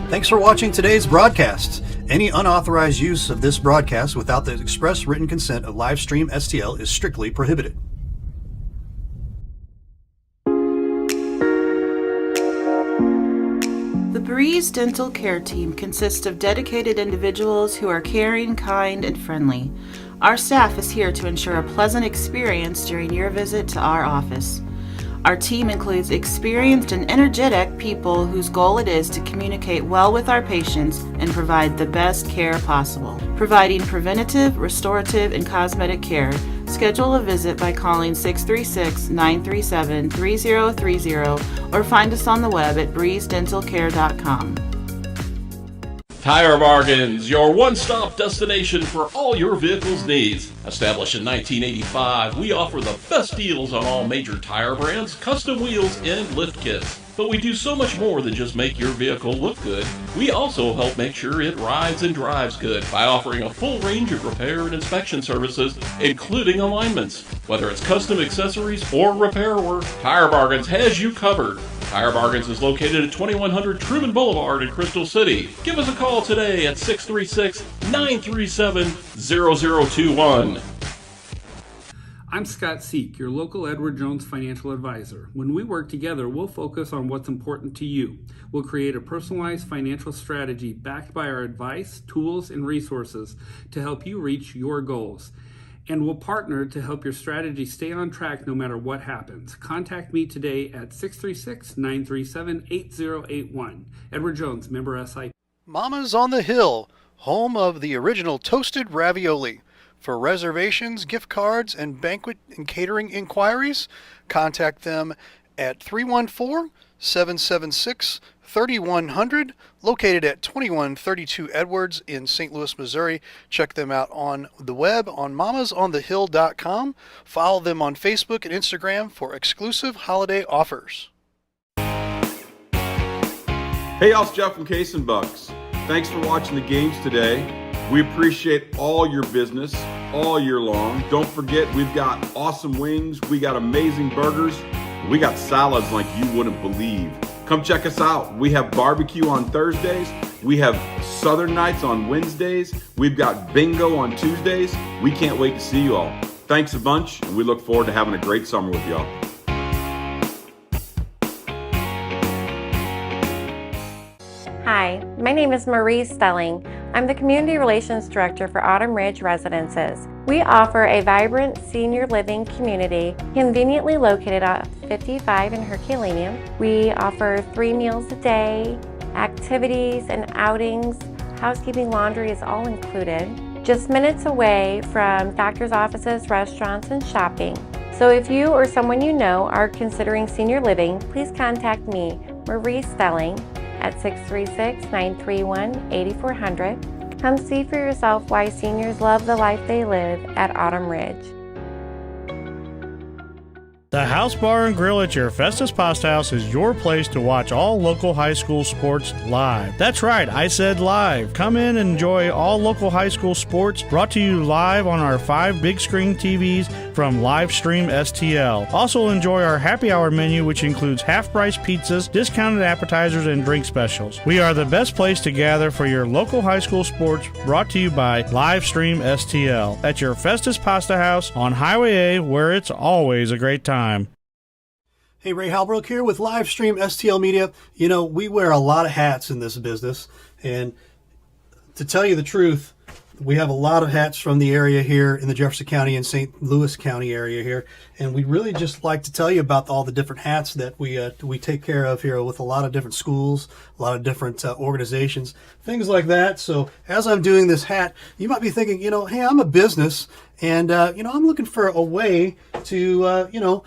Thanks for watching today's broadcast. Any unauthorized use of this broadcast without the express written consent of Livestream STL is strictly prohibited. The Breeze Dental Care Team consists of dedicated individuals who are caring, kind, and friendly. Our staff is here to ensure a pleasant experience during your visit to our office. Our team includes experienced and energetic people whose goal it is to communicate well with our patients and provide the best care possible. Providing preventative, restorative, and cosmetic care. Schedule a visit by calling 636-937-3030 or find us on the web at breezedentalcare.com. Tire Bargains, your one-stop destination for all your vehicle's needs. Established in 1985, we offer the best deals on all major tire brands, custom wheels, and lift kits. But we do so much more than just make your vehicle look good. We also help make sure it rides and drives good by offering a full range of repair and inspection services, including alignments. Whether it's custom accessories or repair work, Tire Bargains has you covered. Tire Bargains is located at 2100 Truman Boulevard in Crystal City. Give us a call today at 636-937-0021. I'm Scott Seek, your local Edward Jones financial advisor. When we work together, we'll focus on what's important to you. We'll create a personalized financial strategy backed by our advice, tools, and resources to help you reach your goals. And we'll partner to help your strategy stay on track no matter what happens. Contact me today at 636-937-8081. Edward Jones, member SIP. Mama's on the Hill, home of the original toasted ravioli. For reservations, gift cards, and banquet and catering inquiries, contact them at 314-776-3100, located at 2132 Edwards in St. Louis, Missouri. Check them out on the web on mamasonthehill.com. Follow them on Facebook and Instagram for exclusive holiday offers. Hey, y'all, it's Jeff from Case and Bucks. Thanks for watching the games today. We appreciate all your business all year long. Don't forget, we've got awesome wings, we got amazing burgers, we got salads like you wouldn't believe. Come check us out. We have barbecue on Thursdays, we have Southern Nights on Wednesdays, we've got bingo on Tuesdays. We can't wait to see you all. Thanks a bunch, and we look forward to having a great summer with y'all. Hi, my name is Marie Stelling. I'm the Community Relations Director for Autumn Ridge Residences. We offer a vibrant senior living community conveniently located at 55 in Herculaneum. We offer 3 meals a day, activities and outings. Housekeeping, laundry is all included. Just minutes away from doctor's offices, restaurants, and shopping. So if you or someone you know are considering senior living, please contact me, Marie Stelling, at 636-931-8400. Come see for yourself why seniors love the life they live at Autumn Ridge. The House Bar and Grill at your Festus Pasta House is your place to watch all local high school sports live. That's right, I said live. Come in and enjoy all local high school sports brought to you live on our 5 big screen TVs from Livestream STL. Also enjoy our happy hour menu, which includes half-price pizzas, discounted appetizers, and drink specials. We are the best place to gather for your local high school sports brought to you by Livestream STL at your Festus Pasta House on Highway A, where it's always a great time. Hey, Ray Halbrook here with Livestream STL Media. You know, we wear a lot of hats in this business, and to tell you the truth, we have a lot of hats from the area here in the Jefferson County and St. Louis County area here, and we'd really just like to tell you about all the different hats that we take care of here with a lot of different schools, a lot of different organizations, things like that. So as I'm doing this hat, you might be thinking, you know, hey, I'm a business, and I'm looking for a way to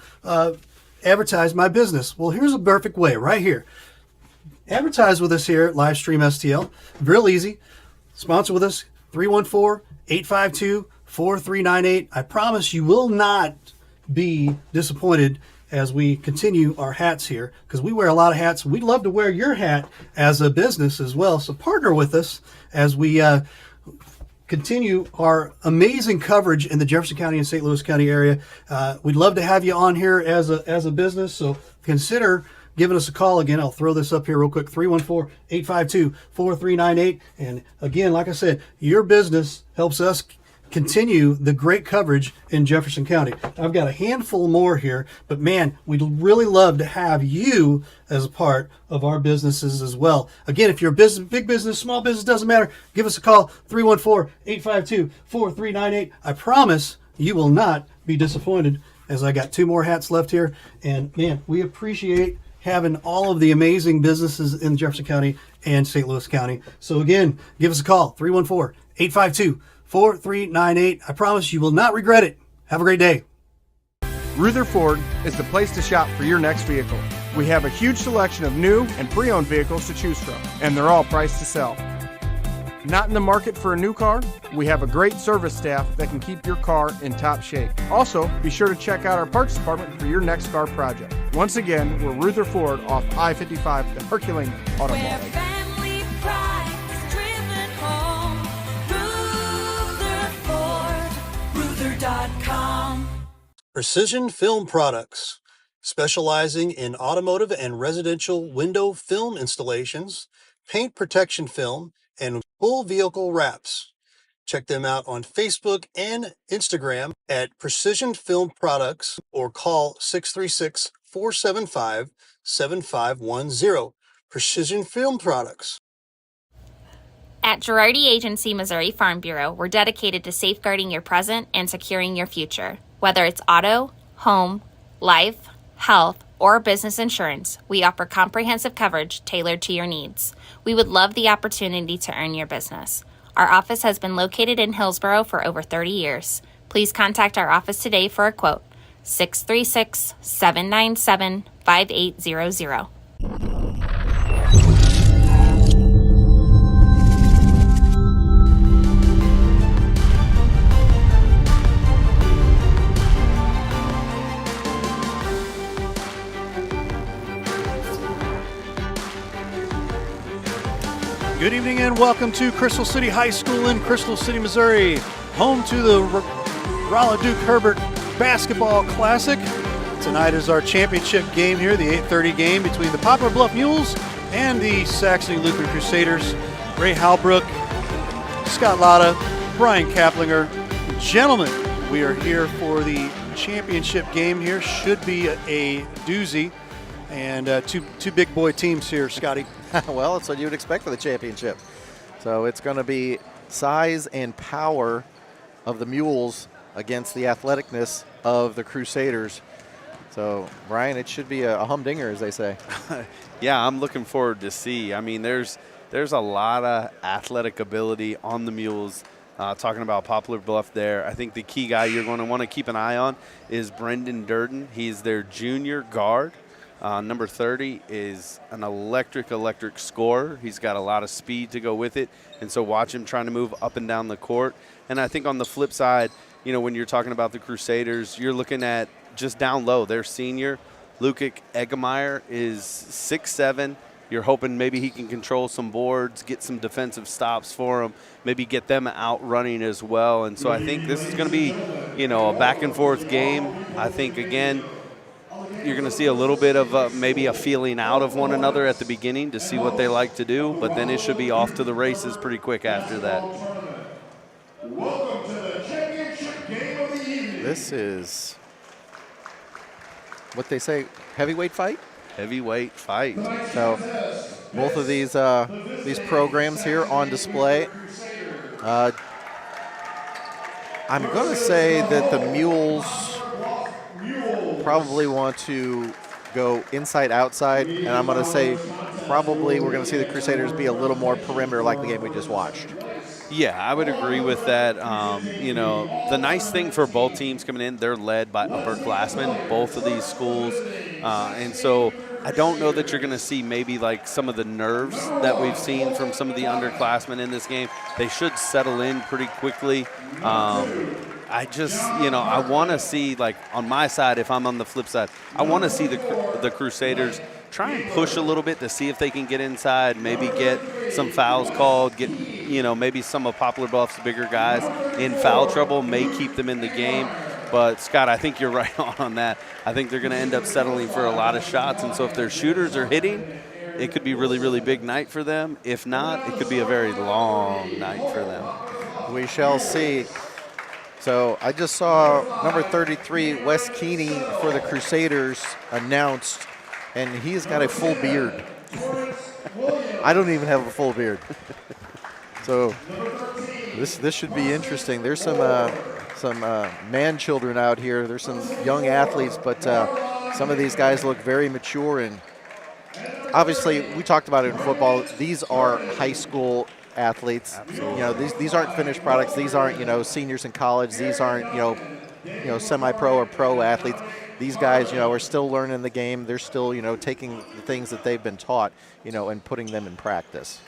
advertise my business. Well, here's a perfect way right here. Advertise with us here at Livestream STL. Real easy. Sponsor with us, 314-852-4398. I promise you will not be disappointed as we continue our hats here, because we wear a lot of hats. We'd love to wear your hat as a business as well. So partner with us as we continue our amazing coverage in the Jefferson County and St. Louis County area. We'd love to have you on here as a business. So consider giving us a call. Again, I'll throw this up here real quick, 314-852-4398. And again, like I said, your business helps us continue the great coverage in Jefferson County. I've got a handful more here, but man, we'd really love to have you as a part of our businesses as well. Again, if you're a business, big business, small business, doesn't matter, give us a call, 314-852-4398. I promise you will not be disappointed, as I got 2 more hats left here. And man, we appreciate having all of the amazing businesses in Jefferson County and St. Louis County. So again, give us a call, 314-852-4398. I promise you will not regret it. Have a great day. Ruther Ford is the place to shop for your next vehicle. We have a huge selection of new and pre-owned vehicles to choose from, and they're all priced to sell. Not in the market for a new car? We have a great service staff that can keep your car in top shape. Also, be sure to check out our parts department for your next car project. Once again, we're Ruther Ford off I-55, the Herculean Automobile. Family pride is driven home. Ruther Ford, Ruther.com. Precision Film Products, specializing in automotive and residential window film installations, paint protection film, and full vehicle wraps. Check them out on Facebook and Instagram at Precision Film Products or call 636-475-7510. Precision Film Products. At Girardi Agency Missouri Farm Bureau, we're dedicated to safeguarding your present and securing your future. Whether it's auto, home, life, health, or business insurance, we offer comprehensive coverage tailored to your needs. We would love the opportunity to earn your business. Our office has been located in Hillsborough for over 30 years. Please contact our office today for a quote, 636-797-5800. Good evening and welcome to Crystal City High School in Crystal City, Missouri, home to the Rolla Duke Herbert Basketball Classic. Tonight is our championship game here, the 8:30 game between the Poplar Bluff Mules and the Saxony Lutheran Crusaders. Ray Halbrook, Scott Lotta, Brian Kaplinger. Gentlemen, we are here for the championship game here. Should be a doozy. And two big boy teams here, Scotty. Well, it's what you would expect for the championship. So it's going to be size and power of the Mules against the athleticness of the Crusaders. So, Brian, it should be a humdinger, as they say. Yeah, I'm looking forward to see. I mean, there's a lot of athletic ability on the Mules. Talking about Poplar Bluff there, I think the key guy you're going to want to keep an eye on is Brendan Durden. He's their junior guard. Number 30 is an electric scorer. He's got a lot of speed to go with it, and so watch him trying to move up and down the court. And I think on the flip side, you know, when you're talking about the Crusaders, you're looking at just down low. Their senior, Lukic Eggemeyer, is 6'7". You're hoping maybe he can control some boards, get some defensive stops for them, maybe get them out running as well. And so I think this is going to be, you know, a back-and-forth game. I think, again, you're going to see a little bit of maybe a feeling out of one another at the beginning to see what they like to do, but then it should be off to the races pretty quick after that. Welcome to the championship game of the evening. This is what they say, heavyweight fight? Heavyweight fight. So both of these programs here on display. I'm going to say that the Mules probably want to go inside-outside, and I'm going to say probably we're going to see the Crusaders be a little more perimeter like the game we just watched. Yeah, I would agree with that. You know, the nice thing for both teams coming in, they're led by upperclassmen, both of these schools. And so I don't know that you're going to see maybe like some of the nerves that we've seen from some of the underclassmen in this game. They should settle in pretty quickly. I just, you know, I want to see, like, on my side, if I'm on the flip side, I want to see the Crusaders try and push a little bit to see if they can get inside, maybe get some fouls called, get, you know, maybe some of Poplar Bluff's bigger guys in foul trouble, may keep them in the game. But, Scott, I think you're right on that. I think they're going to end up settling for a lot of shots. And so if their shooters are hitting, it could be really, really big night for them. If not, it could be a very long night for them. We shall see. So I just saw number 33, Wes Keeney for the Crusaders announced, and he's got a full beard. I don't even have a full beard. So this should be interesting. There's some man children out here. There's some young athletes, but some of these guys look very mature. And obviously, we talked about it in football. These are high school athletes. Absolutely. You know, these aren't finished products. These aren't, you know, seniors in college. These aren't, you know, semi-pro or pro athletes. These guys, you know, are still learning the game. They're still, you know, taking the things that they've been taught, you know, and putting them in practice.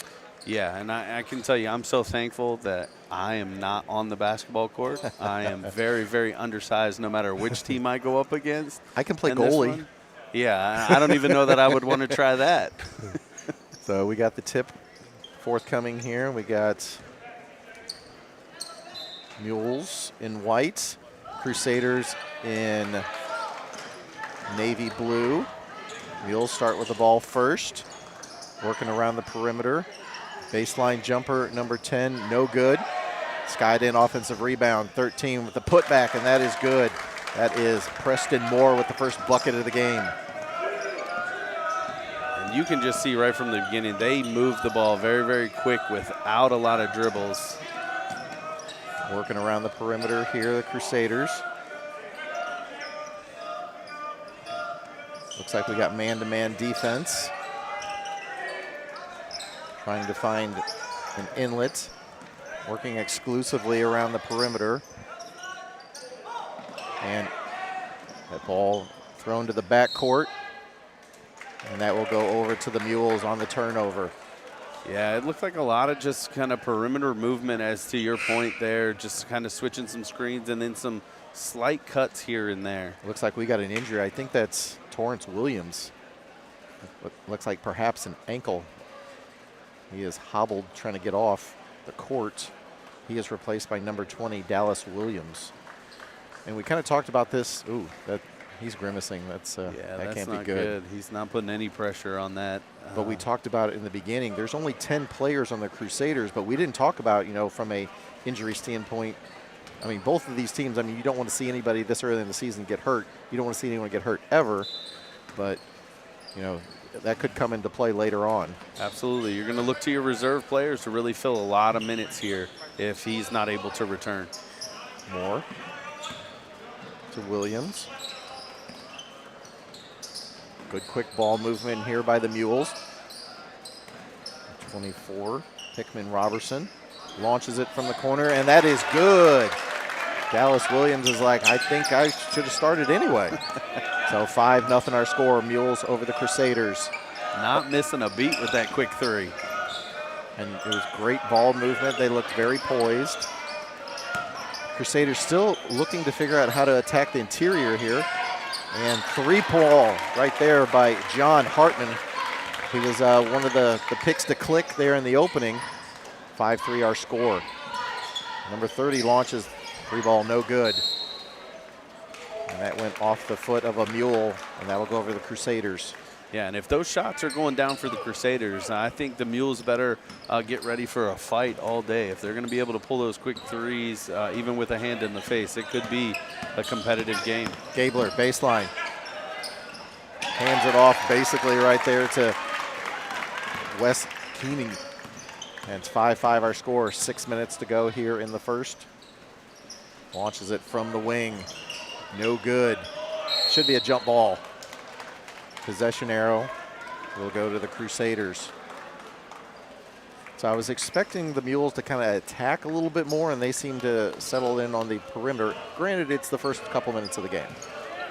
Yeah, and I can tell you, I'm so thankful that I am not on the basketball court. I am very, very undersized no matter which team I go up against. I can play goalie. Yeah, I don't even know that I would want to try that. So we got the tip forthcoming here. We got Mules in white, Crusaders in navy blue. Mules start with the ball first, working around the perimeter. Baseline jumper, number 10, no good. Skied in offensive rebound, 13 with the putback, and that is good. That is Preston Moore with the first bucket of the game. And you can just see right from the beginning, they move the ball very, very quick without a lot of dribbles. Working around the perimeter here, the Crusaders. Looks like we got man-to-man defense. Trying to find an inlet. Working exclusively around the perimeter. And that ball thrown to the backcourt. And that will go over to the Mules on the turnover. Yeah, it looked like a lot of just kind of perimeter movement, as to your point there, just kind of switching some screens and then some slight cuts here and there. Looks like we got an injury. I think that's Torrance Williams. Looks like perhaps an ankle. He is hobbled trying to get off the court. He is replaced by number 20, Dallas Williams. And we kind of talked about this. Ooh, that he's grimacing. That's that can't be good. He's not putting any pressure on that. But we talked about it in the beginning. There's only 10 players on the Crusaders, but we didn't talk about, you know, from a injury standpoint. I mean, both of these teams, I mean, you don't want to see anybody this early in the season get hurt. You don't want to see anyone get hurt ever. But, you know, that could come into play later on. Absolutely. You're going to look to your reserve players to really fill a lot of minutes here if he's not able to return. Moore to Williams. Good quick ball movement here by the Mules. 24, Hickman Robertson launches it from the corner, and that is good. Dallas Williams is like, I think I should have started anyway. So 5-0 our score. Mules over the Crusaders. Not missing a beat with that quick three. And it was great ball movement. They looked very poised. Crusaders still looking to figure out how to attack the interior here. And three-ball right there by John Hartman. He was one of the picks to click there in the opening. 5-3 our score. Number 30 launches, three-ball no good. And that went off the foot of a Mule, and that'll go over the Crusaders. Yeah, and if those shots are going down for the Crusaders, I think the Mules better get ready for a fight all day. If they're going to be able to pull those quick threes, even with a hand in the face, it could be a competitive game. Gabler, baseline. Hands it off basically right there to Wes Keeney. And it's 5-5 our score. 6 minutes to go here in the first. Launches it from the wing. No good. Should be a jump ball. Possession arrow will go to the Crusaders. So I was expecting the Mules to kind of attack a little bit more, and they seem to settle in on the perimeter. Granted, it's the first couple minutes of the game.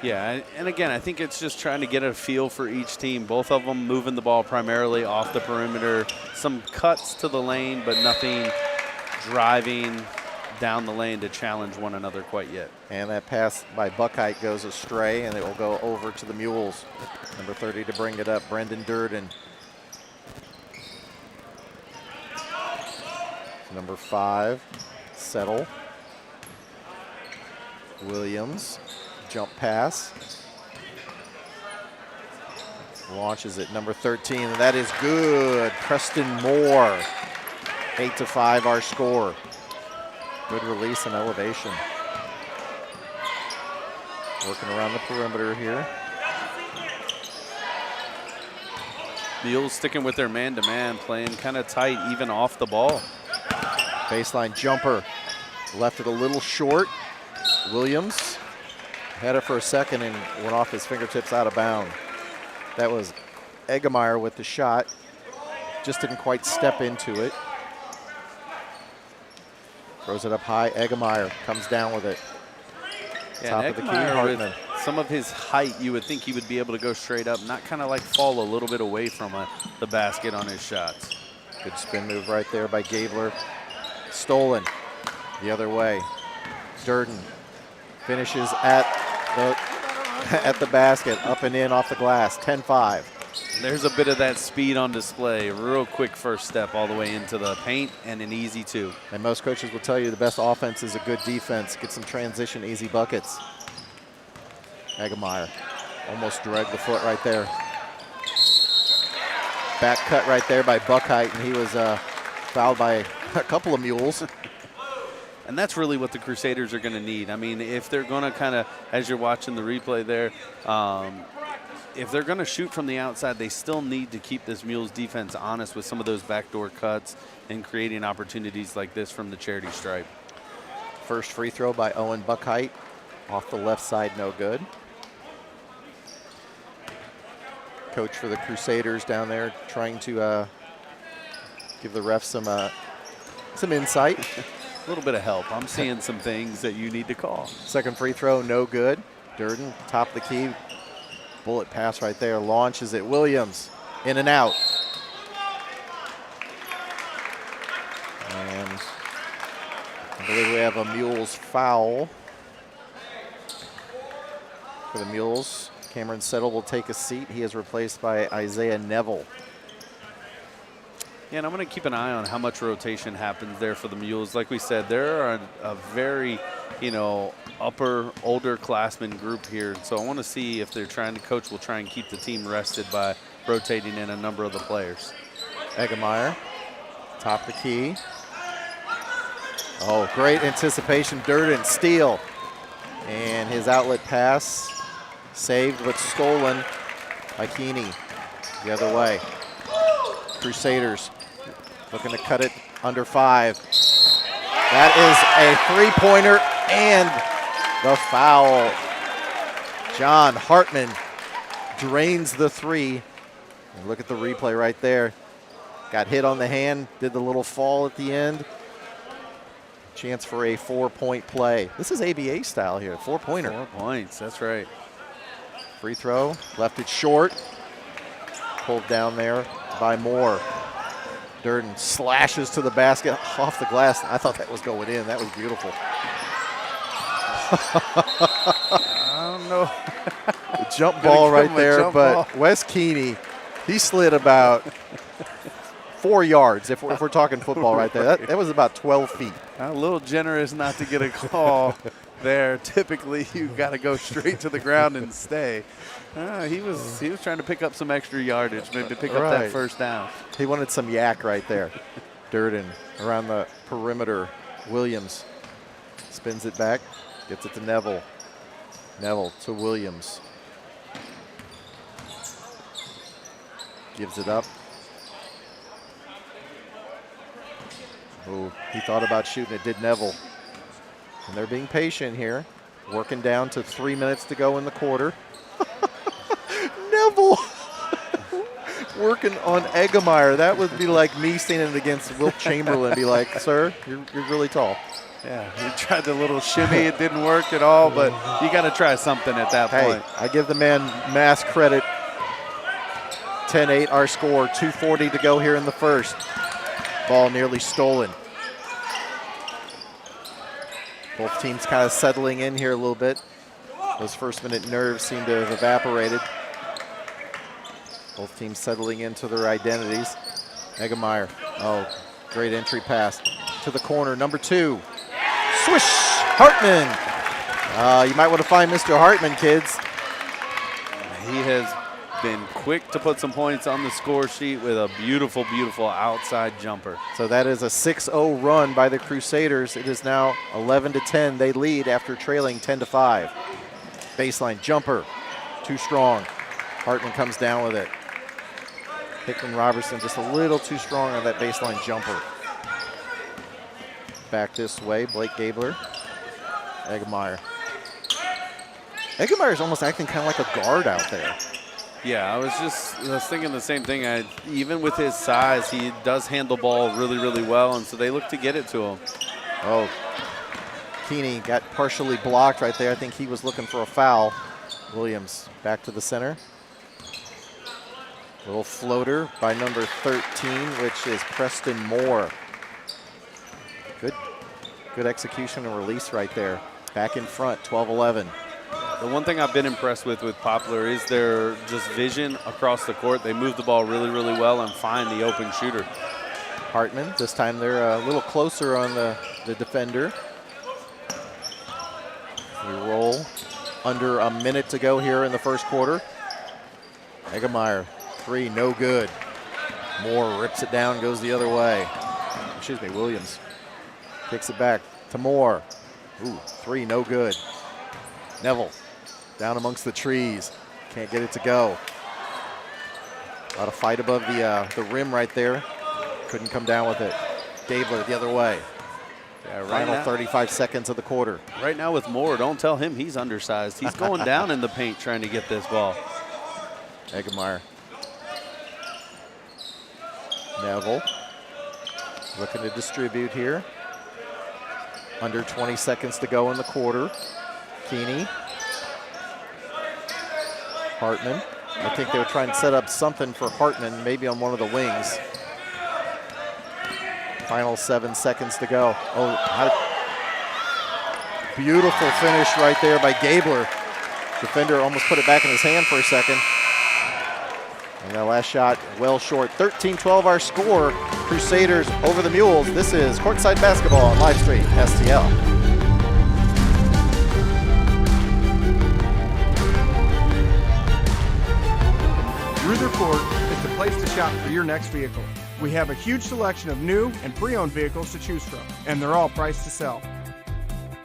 Yeah, and again, I think it's just trying to get a feel for each team. Both of them moving the ball primarily off the perimeter. Some cuts to the lane, but nothing driving down the lane to challenge one another quite yet. And that pass by Buckheit goes astray, and it will go over to the Mules. Number 30 to bring it up, Brendan Durden. Number 5, Settle. Williams, jump pass. Launches it, number 13, and that is good. Preston Moore, 8-5 our score. Good release and elevation. Working around the perimeter here. Mules sticking with their man-to-man, playing kind of tight, even off the ball. Baseline jumper, left it a little short. Williams had it for a second and went off his fingertips out of bounds. That was Eggemeyer with the shot. Just didn't quite step into it. Throws it up high. Eggemeyer comes down with it. Yeah, Top of the key, Hartman. With some of his height, you would think he would be able to go straight up, not kind of like fall a little bit away from the basket on his shots. Good spin move right there by Gabler. Stolen the other way. Durden finishes at the basket, up and in off the glass, 10-5. There's a bit of that speed on display. Real quick first step all the way into the paint and an easy two. And most coaches will tell you the best offense is a good defense. Get some transition, easy buckets. Eggemeyer almost dragged the foot right there. Back cut right there by Buckheit, and he was fouled by a couple of mules. And that's really what the Crusaders are going to need. I mean, if they're going to kind of, as you're watching the replay there, if they're going to shoot from the outside, they still need to keep this Mules defense honest with some of those backdoor cuts and creating opportunities like this from the charity stripe. First free throw by Owen Buckheit. Off the left side, no good. Coach for the Crusaders down there trying to give the refs some insight. A little bit of help. I'm seeing some things that you need to call. Second free throw, no good. Durden, top of the key. Bullet pass right there. Launches it. Williams, in and out. And I believe we have a Mules foul. For the Mules, Cameron Settle will take a seat. He is replaced by Isaiah Neville. Yeah, and I'm going to keep an eye on how much rotation happens there for the Mules. Like we said, they're a very, upper, older classmen group here. So I want to see if they're trying to, coach will try and keep the team rested by rotating in a number of the players. Eggemeyer, top the key. Oh, great anticipation. Durden, steal. And his outlet pass saved but stolen by Keeney. The other way. Crusaders looking to cut it under 5. That is a three-pointer and the foul. John Hartman drains the three. And look at the replay right there. Got hit on the hand, did the little fall at the end. Chance for a 4-point play. This is ABA style here, 4-pointer. 4 points, that's right. Free throw, left it short. Pulled down there by Moore. Durden slashes to the basket off the glass. I thought that was going in. That was beautiful. I don't know. The jump ball right there, but Wes Keeney, he slid about 4 yards if we're talking football right there. That was about 12 feet. A little generous not to get a call there. Typically, you got to go straight to the ground and stay. He was trying to pick up some extra yardage, maybe pick up that first down. He wanted some yak right there. Durden around the perimeter. Williams spins it back, gets it to Neville. Neville to Williams. Gives it up. Oh, he thought about shooting it, did Neville. And they're being patient here. Working down to 3 minutes to go in the quarter. Neville working on Eggemeyer. That would be like me standing against Wilt Chamberlain and be like, sir, you're really tall. Yeah, he tried the little shimmy. It didn't work at all, but you got to try something at that point. I give the man mass credit. 10-8 our score, 2:40 to go here in the first. Ball nearly stolen. Both teams kind of settling in here a little bit. Those first-minute nerves seem to have evaporated. Both teams settling into their identities. Eggemeyer, great entry pass to the corner, number 2. Swish, Hartman. You might want to find Mr. Hartman, kids. He has been quick to put some points on the score sheet with a beautiful, beautiful outside jumper. So that is a 6-0 run by the Crusaders. It is now 11-10. They lead after trailing 10-5. Baseline jumper, too strong. Hartman comes down with it. Hickman Robertson just a little too strong on that baseline jumper. Back this way, Blake Gabler. Eggemeyer. Eggemeyer's almost acting kind of like a guard out there. Yeah, I was thinking the same thing. Even with his size, he does handle ball really, really well, and so they look to get it to him. Oh, Keeney got partially blocked right there. I think he was looking for a foul. Williams back to the center. Little floater by number 13, which is Preston Moore. Good execution and release right there. Back in front, 12-11. The one thing I've been impressed with Poplar is their just vision across the court. They move the ball really, really well and find the open shooter. Hartman, this time they're a little closer on the defender. We roll under a minute to go here in the first quarter. Eggemeyer, 3, no good. Moore rips it down, goes the other way. Excuse me, Williams kicks it back to Moore. Ooh, 3, no good. Neville down amongst the trees. Can't get it to go. A lot of fight above the rim right there. Couldn't come down with it. Gabler the other way. Yeah, Final 35 seconds of the quarter. Right now with Moore, don't tell him he's undersized. He's going down in the paint trying to get this ball. Eggemeyer. Neville looking to distribute here. Under 20 seconds to go in the quarter. Keeney. Hartman. I think they were trying to set up something for Hartman, maybe on one of the wings. Final 7 seconds to go. Oh, beautiful finish right there by Gabler. Defender almost put it back in his hand for a second. And that last shot, well short. 13-12 our score. Crusaders over the Mules. This is Courtside Basketball on live stream STL. Rutherford is the place to shop for your next vehicle. We have a huge selection of new and pre-owned vehicles to choose from, and they're all priced to sell.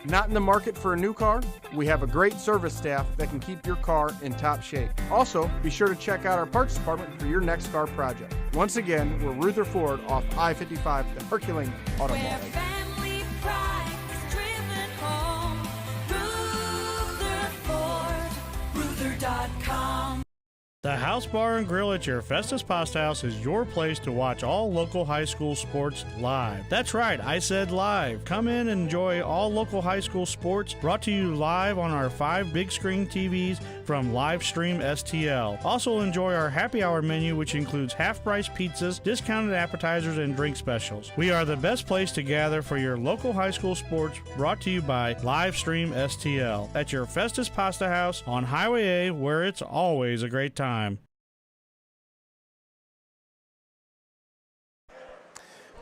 Not in the market for a new car? We have a great service staff that can keep your car in top shape. Also, be sure to check out our parts department for your next car project. Once again, we're Rutherford off I-55, the Herculean Automall. Family pride is driven home. Rutherford, Ruther.com. The House Bar and Grill at your Festus Pasta House is your place to watch all local high school sports live. That's right, I said live. Come in and enjoy all local high school sports brought to you live on our 5 big screen TVs from Livestream STL. Also enjoy our happy hour menu, which includes half-price pizzas, discounted appetizers, and drink specials. We are the best place to gather for your local high school sports brought to you by Livestream STL at your Festus Pasta House on Highway A, where it's always a great time.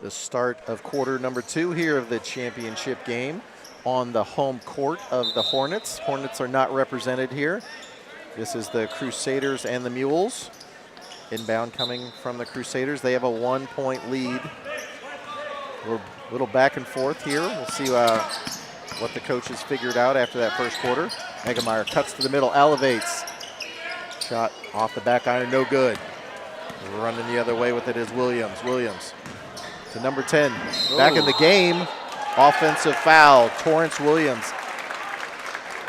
The start of quarter number 2 here of the championship game on the home court of the Hornets. Hornets are not represented here. This is the Crusaders and the Mules. Inbound coming from the Crusaders. They have a 1-point lead. We're a little back and forth here. We'll see what the coaches figured out after that first quarter. Eggemeyer cuts to the middle, elevates. Shot off the back iron, no good. Running the other way with it is Williams. Williams to number 10. Back in the game. Offensive foul. Torrance Williams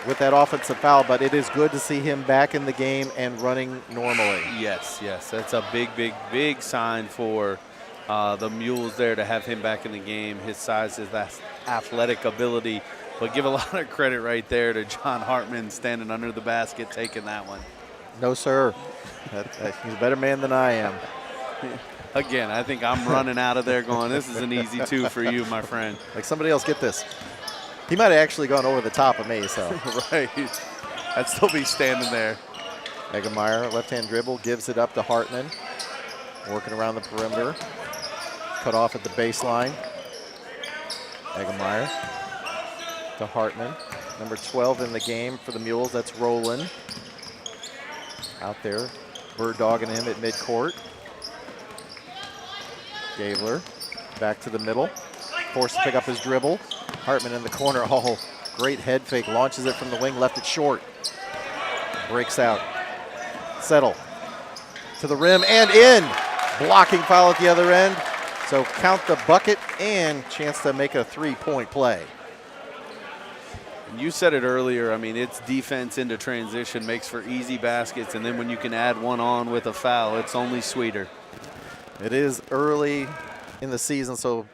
with that offensive foul, but it is good to see him back in the game and running normally. Yes, that's a big, big, big sign for the Mules there to have him back in the game. His size, his athletic ability, but give a lot of credit right there to John Hartman standing under the basket, taking that one. No, sir. He's a better man than I am. Again, I think I'm running out of there going, this is an easy 2 for you, my friend. Like somebody else get this. He might have actually gone over the top of me, so. Right. I'd still be standing there. Eggemeyer, left-hand dribble, gives it up to Hartman. Working around the perimeter. Cut off at the baseline. Eggemeyer to Hartman. Number 12 in the game for the Mules, that's Roland. Out there, bird dogging him at midcourt. Gabler back to the middle, forced to pick up his dribble. Hartman in the corner, oh, great head fake, launches it from the wing, left it short. Breaks out. Settle to the rim and in. Blocking foul at the other end. So count the bucket and chance to make a three-point play. And you said it earlier, I mean, it's defense into transition, makes for easy baskets, and then when you can add one on with a foul, it's only sweeter. It is early in the season, so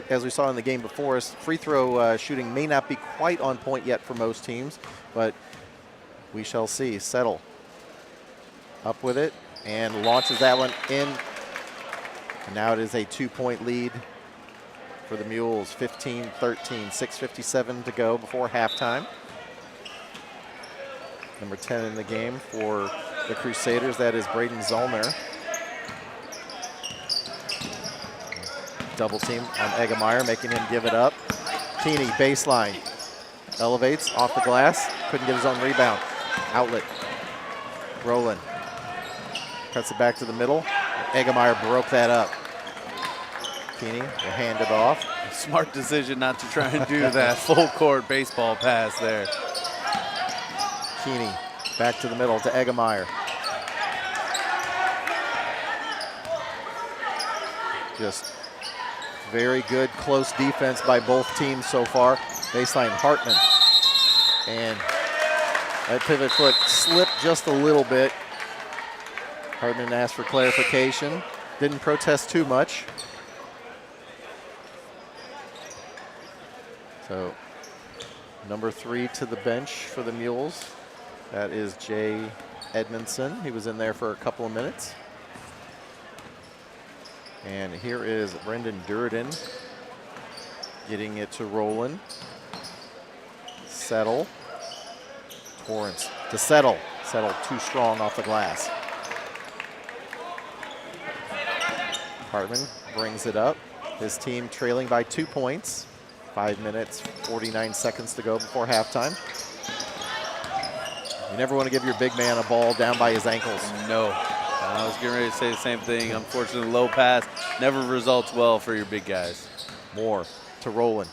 as we saw in the game before us, free throw shooting may not be quite on point yet for most teams, but we shall see. Settle up with it and launches that one in. And now it is a 2-point lead for the Mules, 15-13, 6:57 to go before halftime. Number 10 in the game for the Crusaders, that is Braden Zollner. Double team on Eggemeyer, making him give it up. Keeney, baseline, elevates off the glass, couldn't get his own rebound. Outlet, Roland, cuts it back to the middle. Eggemeyer broke that up. Keeney will hand it off. Smart decision not to try and do that full court baseball pass there. Keeney back to the middle to Eggemeyer. Just very good close defense by both teams so far. Baseline Hartman. And that pivot foot slipped just a little bit. Hartman asked for clarification. Didn't protest too much. So number 3 to the bench for the Mules. That is Jay Edmondson. He was in there for a couple of minutes. And here is Brendan Durden getting it to Roland. Settle. Torrance to Settle. Settle too strong off the glass. Hartman brings it up. His team trailing by 2 points. 5 minutes, 49 seconds to go before halftime. You never want to give your big man a ball down by his ankles. No. I was getting ready to say the same thing. Unfortunately, low pass never results well for your big guys. Moore to Roland.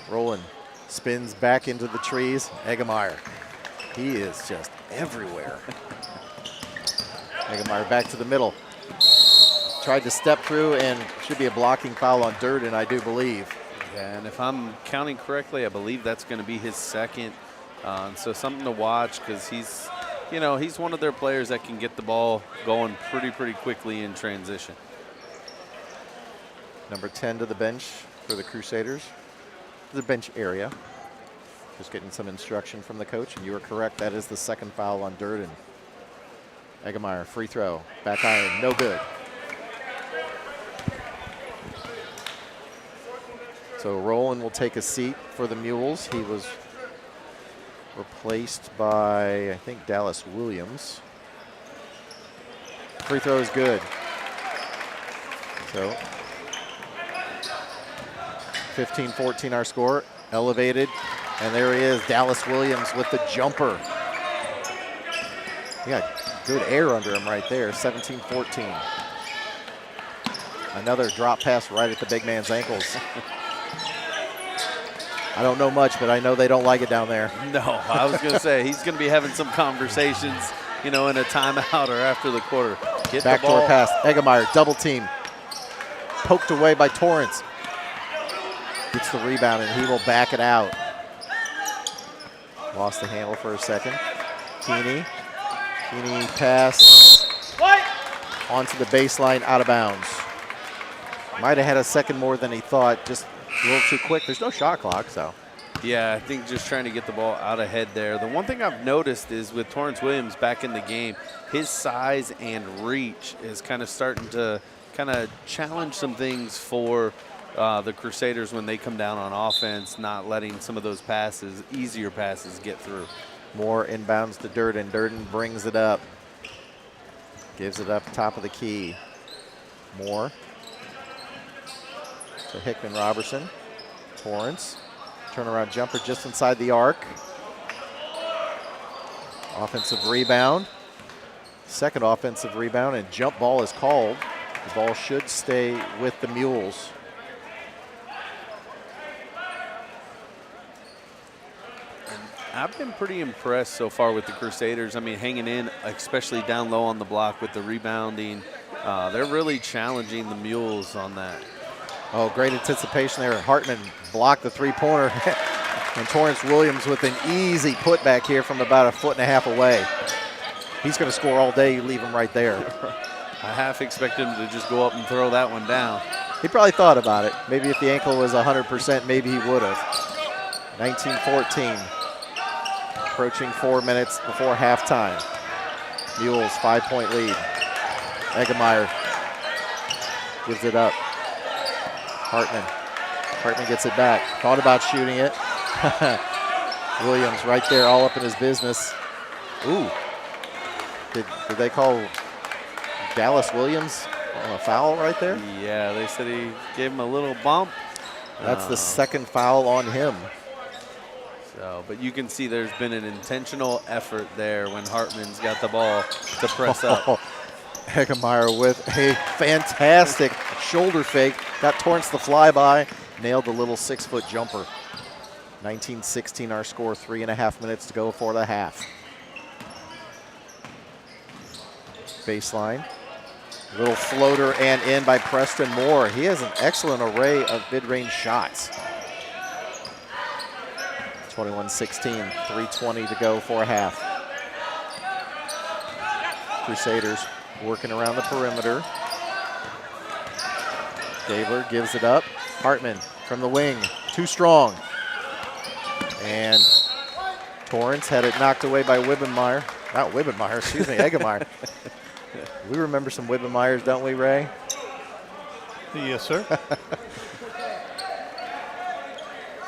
Roland spins back into the trees. Eggemeyer. He is just everywhere. Eggemeyer back to the middle. Tried to step through, and should be a blocking foul on Durden, I do believe. Yeah, and if I'm counting correctly, I believe that's going to be his second. So something to watch, because he's, you know, he's one of their players that can get the ball going pretty quickly in transition. Number 10 to the bench for the Crusaders. The bench area. Just getting some instruction from the coach, and you are correct. That is the second foul on Durden. Eggemeyer, free throw. Back iron, no good. So Roland will take a seat for the Mules. He was replaced by, I think, Dallas Williams. Free throw is good. So 15-14 our score, elevated, and there he is, Dallas Williams with the jumper. He got good air under him right there, 17-14. Another drop pass right at the big man's ankles. I don't know much, but I know they don't like it down there. No, I was going to say, he's going to be having some conversations, you know, in a timeout or after the quarter. Get the ball. Backdoor pass, Eggemeyer, double team. Poked away by Torrance. Gets the rebound, and he will back it out. Lost the handle for a second. Keeney pass onto the baseline, out of bounds. Might have had a second more than he thought, just a little too quick. There's no shot clock, so. Yeah, I think just trying to get the ball out ahead there. The one thing I've noticed is with Torrance Williams back in the game, his size and reach is kind of starting to kind of challenge some things for the Crusaders when they come down on offense, not letting some of those passes, easier passes, get through. Moore inbounds to Durden. Durden brings it up. Gives it up top of the key. Moore to Hickman Robertson. Torrance. Turnaround jumper just inside the arc. Offensive rebound. Second offensive rebound, and jump ball is called. The ball should stay with the Mules. I've been pretty impressed so far with the Crusaders. I mean, hanging in, especially down low on the block with the rebounding. They're really challenging the Mules on that. Oh, great anticipation there. Hartman blocked the three-pointer. And Torrance Williams with an easy putback here from about 1.5 feet away. He's going to score all day. You leave him right there. I half expected him to just go up and throw that one down. He probably thought about it. Maybe if the ankle was 100%, maybe he would have. 19-14. Approaching 4 minutes before halftime. Mules 5-point lead. Eggemeyer gives it up. Hartman gets it back. Thought about shooting it. Williams right there all up in his business. Ooh. Did they call Dallas Williams on a foul right there? Yeah, they said he gave him a little bump. That's the second foul on him. So, but you can see there's been an intentional effort there when Hartman's got the ball to press up. Eggemeyer with a fantastic shoulder fake. Got Torrance the flyby. Nailed the little 6-foot jumper. 19-16 our score. 3.5 minutes to go for the half. Baseline. Little floater and in by Preston Moore. He has an excellent array of mid-range shots. 21-16, 3:20 to go for a half. Crusaders working around the perimeter. Gabler gives it up. Hartman from the wing, too strong. And Torrance had it knocked away by Wibbenmeyer. Not Wibbenmeyer, excuse me, Eggemeyer. We remember some Wibbenmeyers, don't we, Ray? Yes, sir.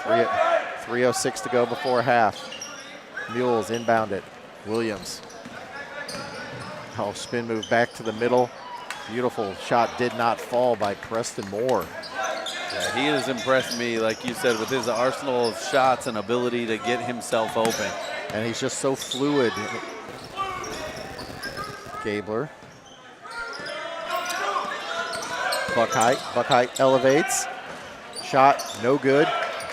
3:06 to go before half. Mules inbound it. Williams. Oh, spin move back to the middle. Beautiful shot did not fall by Preston Moore. Yeah, he has impressed me, like you said, with his arsenal of shots and ability to get himself open. And he's just so fluid. Gabler. Buckheit elevates. Shot, no good.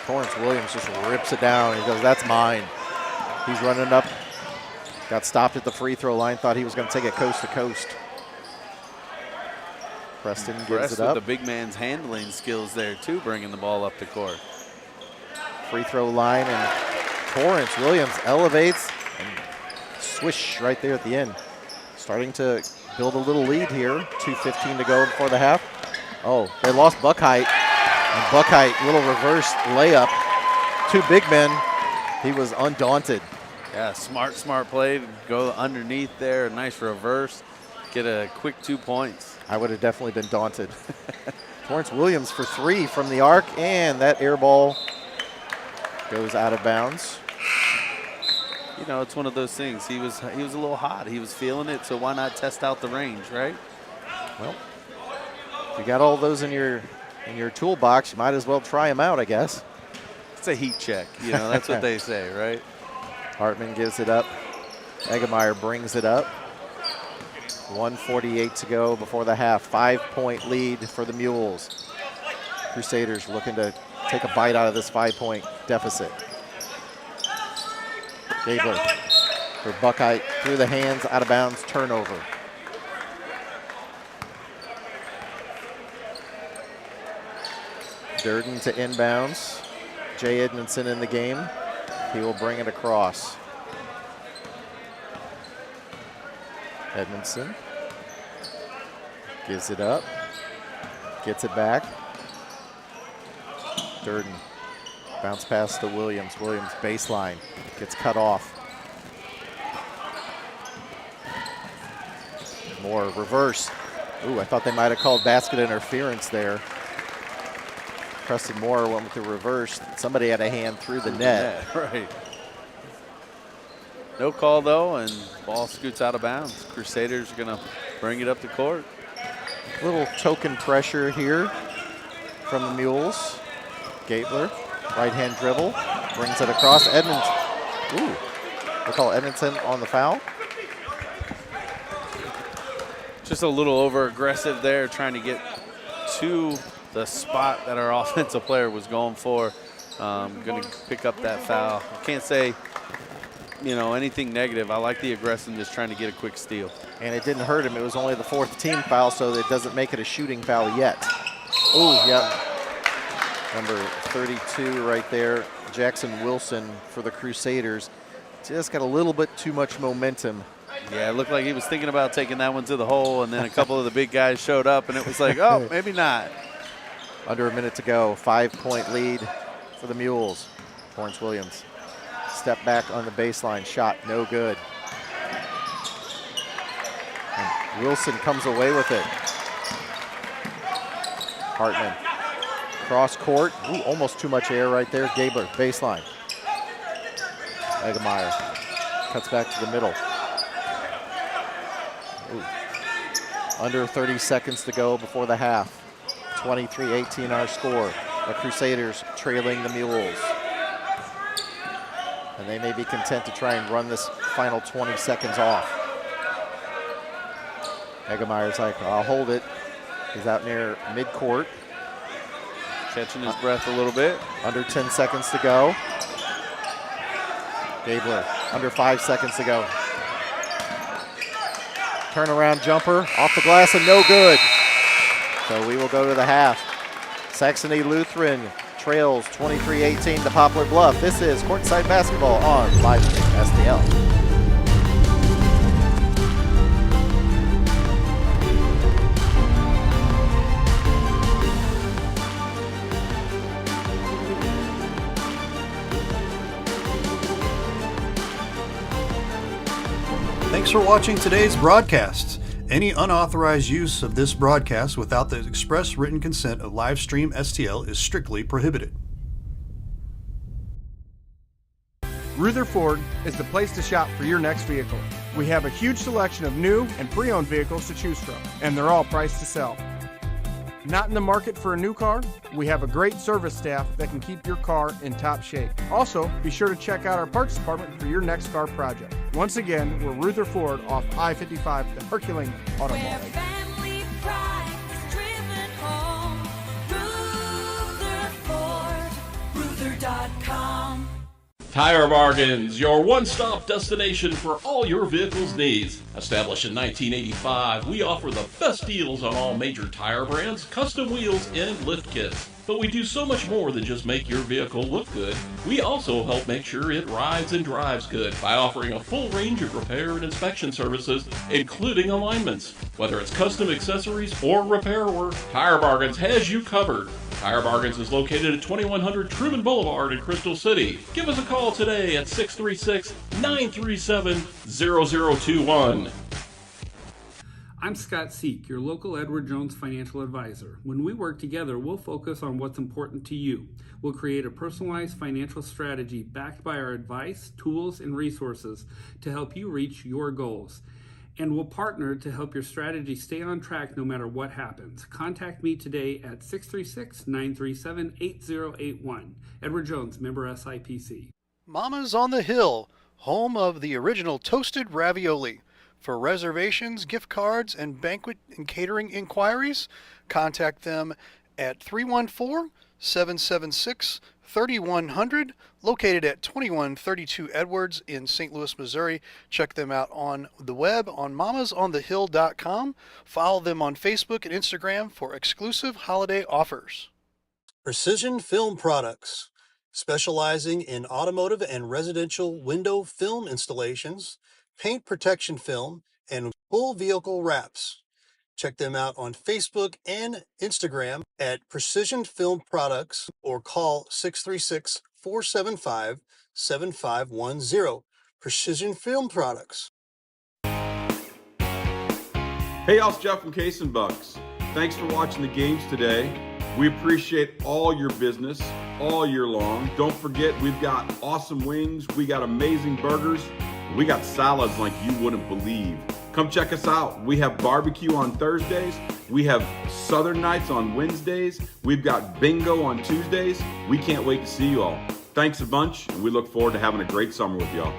Torrance Williams just rips it down. He goes, that's mine. He's running up. Got stopped at the free throw line. Thought he was going to take it coast to coast. Preston gives it up. With the big man's handling skills there, too, bringing the ball up the court. Free throw line, and Torrance Williams elevates and swish right there at the end. Starting to build a little lead here. 2:15 to go before the half. Oh, they lost Buckheit. And Buckheit, little reverse layup. Two big men. He was undaunted. Yeah, smart play. Go underneath there. Nice reverse. Get a quick 2 points. I would have definitely been daunted. Torrance Williams for 3 from the arc, and that air ball goes out of bounds. You know, it's one of those things. He was a little hot. He was feeling it, so why not test out the range, right? Well, if you got all those in your toolbox, you might as well try them out, I guess. It's a heat check. You know, that's what they say, right? Hartman gives it up. Eggemeyer brings it up. 1:48 to go before the half. 5-point lead for the Mules. Crusaders looking to take a bite out of this 5-point deficit. Gabler for Buckheit through the hands, out of bounds, turnover. Durden to inbounds. Jay Edmondson in the game. He will bring it across. Edmondson gives it up, gets it back. Durden, bounce pass to Williams. Williams baseline, gets cut off. Moore reverse. Ooh, I thought they might have called basket interference there. Preston Moore went with the reverse. Somebody had a hand through the net. Right. No call, though, and ball scoots out of bounds. Crusaders are going to bring it up the court. Little token pressure here from the Mules. Gabler, right-hand dribble, brings it across. Edmonds, ooh, They call Edmonton on the foul. Just a little over aggressive there, trying to get to the spot that our offensive player was going for. Going to pick up that foul. I can't say, anything negative. I like the aggressiveness, trying to get a quick steal. And it didn't hurt him. It was only the 4th team foul, so it doesn't make it a shooting foul yet. Oh, yep. Number 32 right there, Jackson Wilson for the Crusaders. Just got a little bit too much momentum. Yeah, it looked like he was thinking about taking that one to the hole, and then a couple of the big guys showed up, and it was like, oh, maybe not. Under a minute to go, 5-point lead for the Mules. Torrance Williams, step back on the baseline, shot, no good. And Wilson comes away with it. Hartman, cross court, ooh, almost too much air right there. Gabler, baseline. Egemeyer cuts back to the middle. Ooh. Under 30 seconds to go before the half. 23-18 our score. The Crusaders trailing the Mules. And they may be content to try and run this final 20 seconds off. Egemeyer's like, I'll hold it. He's out near midcourt. Catching his breath a little bit. Under 10 seconds to go. Gabler, under 5 seconds to go. Turnaround jumper, off the glass and no good. So we will go to the half. Saxony Lutheran trails 23-18 to Poplar Bluff. This is Courtside Basketball on Livestream STL. Thanks for watching today's broadcast. Any unauthorized use of this broadcast without the express written consent of Livestream STL is strictly prohibited. Rutherford is the place to shop for your next vehicle. We have a huge selection of new and pre-owned vehicles to choose from, and they're all priced to sell. Not in the market for a new car? We have a great service staff that can keep your car in top shape. Also, be sure to check out our parts department for your next car project. Once again, we're Rutherford off I-55, the Herculean Auto Mall. Family pride is driven home. Rutherford, Ruther.com. Tire Bargains, your one-stop destination for all your vehicle's needs. Established in 1985, we offer the best deals on all major tire brands, custom wheels, and lift kits. But we do so much more than just make your vehicle look good. We also help make sure it rides and drives good by offering a full range of repair and inspection services, including alignments. Whether it's custom accessories or repair work, Tire Bargains has you covered. Tire Bargains is located at 2100 Truman Boulevard in Crystal City. Give us a call today at 636-937-0021. I'm Scott Seek, your local Edward Jones financial advisor. When we work together, we'll focus on what's important to you. We'll create a personalized financial strategy backed by our advice, tools, and resources to help you reach your goals. And we'll partner to help your strategy stay on track no matter what happens. Contact me today at 636-937-8081. Edward Jones, member SIPC. Mama's on the Hill, home of the original toasted ravioli. For reservations, gift cards, and banquet and catering inquiries, contact them at 314-776-3100, located at 2132 Edwards in St. Louis, Missouri. Check them out on the web on mamasonthehill.com. Follow them on Facebook and Instagram for exclusive holiday offers. Precision Film Products, specializing in automotive and residential window film installations, paint protection film, and full vehicle wraps. Check them out on Facebook and Instagram at Precision Film Products or call 636-475-7510. Precision Film Products. Hey, y'all, it's Jeff from Case and Bucks. Thanks for watching the games today. We appreciate all your business all year long. Don't forget, we've got awesome wings. We got amazing burgers. We got salads like you wouldn't believe. Come check us out. We have barbecue on Thursdays. We have Southern Nights on Wednesdays. We've got bingo on Tuesdays. We can't wait to see you all. Thanks a bunch, and we look forward to having a great summer with y'all.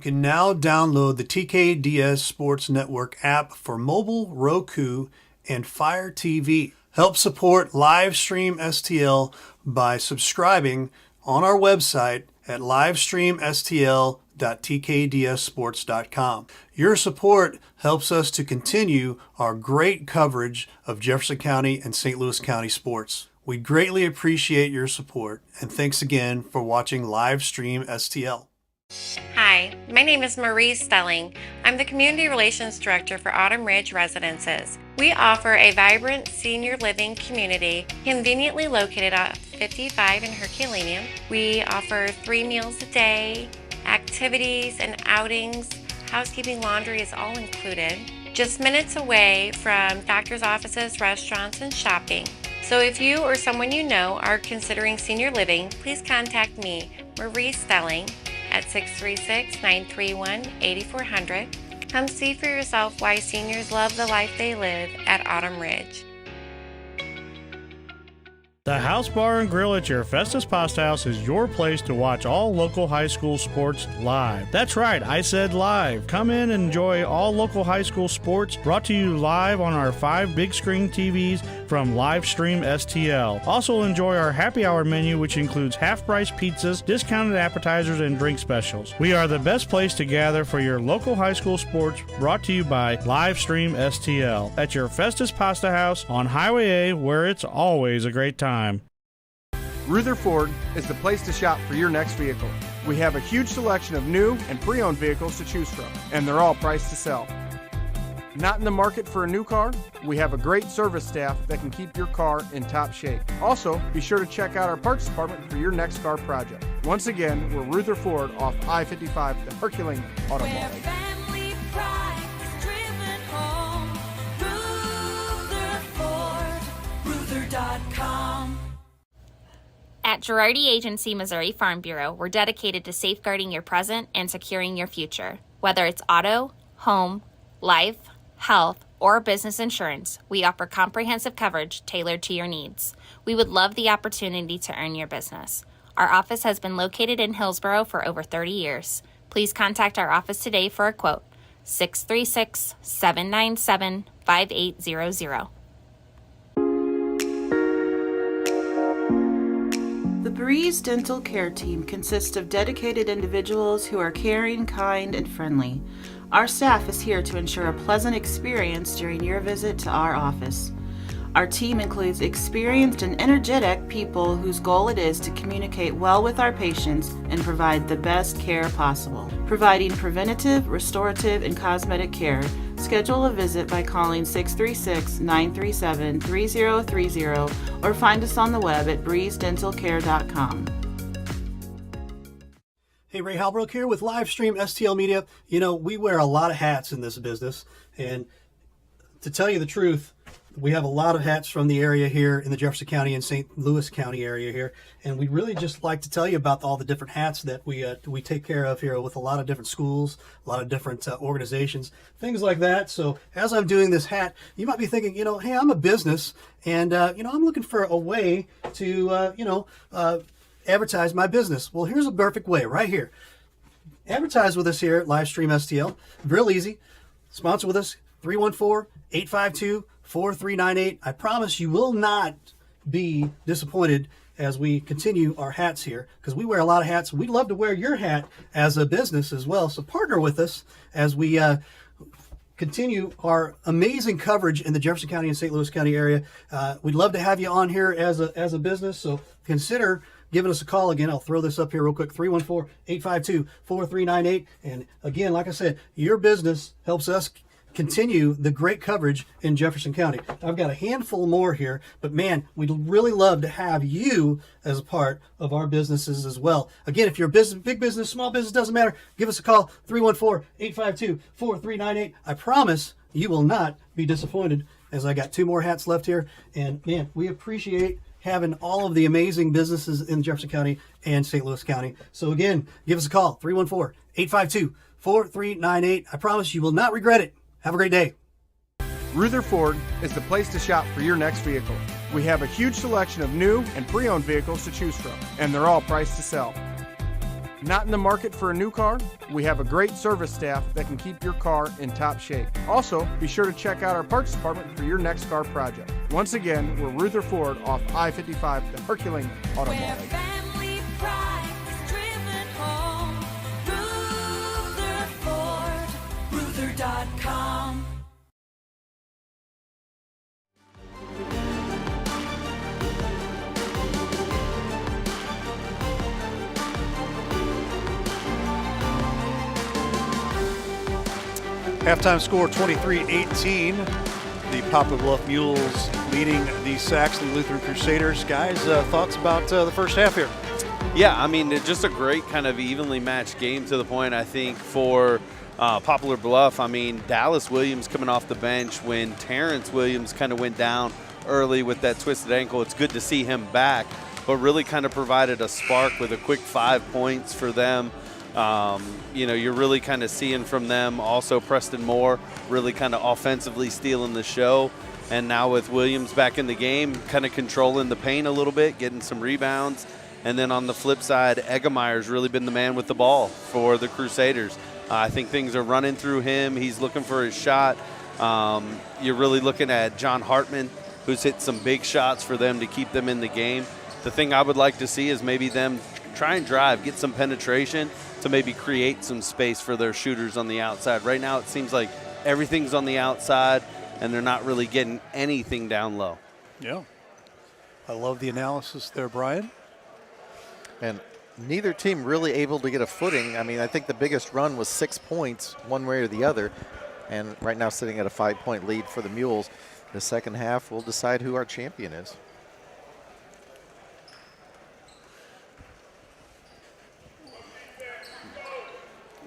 You can now download the TKDS Sports Network app for mobile, Roku, and Fire TV. Help support Livestream STL by subscribing on our website at livestreamstl.tkdssports.com. Your support helps us to continue our great coverage of Jefferson County and St. Louis County sports. We greatly appreciate your support, and thanks again for watching Livestream STL. Hi, my name is Marie Stelling. I'm the Community Relations Director for Autumn Ridge Residences. We offer a vibrant senior living community conveniently located off 55 in Herculaneum. We offer 3 meals a day, activities and outings. Housekeeping, laundry is all included. Just minutes away from doctor's offices, restaurants, and shopping. So if you or someone you know are considering senior living, please contact me, Marie Stelling, at 636-931-8400. Come see for yourself why seniors love the life they live at Autumn Ridge. The House Bar and Grill at your Festus Past House is your place to watch all local high school sports live. That's right, I said live. Come in and enjoy all local high school sports brought to you live on our 5 big screen TVs from Livestream STL. Also enjoy our happy hour menu, which includes half-price pizzas, discounted appetizers, and drink specials. We are the best place to gather for your local high school sports brought to you by Livestream STL at your Festus Pasta House on Highway A, where it's always a great time. Ruther Ford is the place to shop for your next vehicle. We have a huge selection of new and pre-owned vehicles to choose from, and they're all priced to sell. Not in the market for a new car? We have a great service staff that can keep your car in top shape. Also, be sure to check out our parts department for your next car project. Once again, we're Ruther Ford off I-55, the Herculaneum Automobile. Family pride is driven home. Rutherford.com. At Girardi Agency Missouri Farm Bureau, we're dedicated to safeguarding your present and securing your future. Whether it's auto, home, life, health, or business insurance, we offer comprehensive coverage tailored to your needs. We would love the opportunity to earn your business. Our office has been located in Hillsborough for over 30 years. Please contact our office today for a quote. 636-797-5800. The Breeze Dental Care Team consists of dedicated individuals who are caring, kind, and friendly. Our staff is here to ensure a pleasant experience during your visit to our office. Our team includes experienced and energetic people whose goal it is to communicate well with our patients and provide the best care possible. Providing preventative, restorative, and cosmetic care, schedule a visit by calling 636-937-3030 or find us on the web at breezedentalcare.com. Hey, Ray Halbrook here with Livestream STL Media. You know, we wear a lot of hats in this business, and to tell you the truth, we have a lot of hats from the area here in the Jefferson County and St. Louis County area here, and we really just like to tell you about all the different hats that we take care of here with a lot of different schools, a lot of different organizations, things like that. So as I'm doing this hat, you might be thinking, you know, hey, I'm a business, and you know, I'm looking for a way to advertise my business. Well, here's a perfect way right here. Advertise with us here at Livestream STL. Real easy. Sponsor with us, 314-852-4398. I promise you will not be disappointed as we continue our hats here, because we wear a lot of hats. We'd love to wear your hat as a business as well. So partner with us as we continue our amazing coverage in the Jefferson County and St. Louis County area. We'd love to have you on here as a business. So consider giving us a call. Again, I'll throw this up here real quick, 314-852-4398. And again, like I said, your business helps us continue the great coverage in Jefferson County. I've got a handful more here, but man, we'd really love to have you as a part of our businesses as well. Again, if you're a business, big business, small business, doesn't matter, give us a call, 314-852-4398. I promise you will not be disappointed, as I got 2 more hats left here. And man, we appreciate having all of the amazing businesses in Jefferson County and St. Louis County. So again, give us a call, 314-852-4398. I promise you will not regret it. Have a great day. Ruther Ford is the place to shop for your next vehicle. We have a huge selection of new and pre-owned vehicles to choose from, and they're all priced to sell. Not in the market for a new car? We have a great service staff that can keep your car in top shape. Also, be sure to check out our parts department for your next car project. Once again, we're Rutherford off I-55, the Herculean Auto Mall. Family pride is driven home. Rutherford, Ruther.com. Halftime score 23-18. The Poplar Bluff Mules leading the Saxony Lutheran Crusaders. Guys, thoughts about the first half here? Yeah, I mean, it's just a great kind of evenly matched game to the point, I think, for Poplar Bluff. I mean, Dallas Williams coming off the bench when Terrence Williams kind of went down early with that twisted ankle. It's good to see him back, but really kind of provided a spark with a quick 5 points for them. You know, you're really kind of seeing from them also Preston Moore really kind of offensively stealing the show. And now with Williams back in the game, kind of controlling the paint a little bit, getting some rebounds. And then on the flip side, Eggemeyer's really been the man with the ball for the Crusaders. I think things are running through him. He's looking for his shot. You're really looking at John Hartman, who's hit some big shots for them to keep them in the game. The thing I would like to see is maybe them try and drive, get some penetration to maybe create some space for their shooters on the outside. Right now it seems like everything's on the outside and they're not really getting anything down low. Yeah. I love the analysis there, Brian. And neither team really able to get a footing. I mean, I think the biggest run was 6 points one way or the other. And right now sitting at a 5-point lead for the Mules. The second half will decide who our champion is.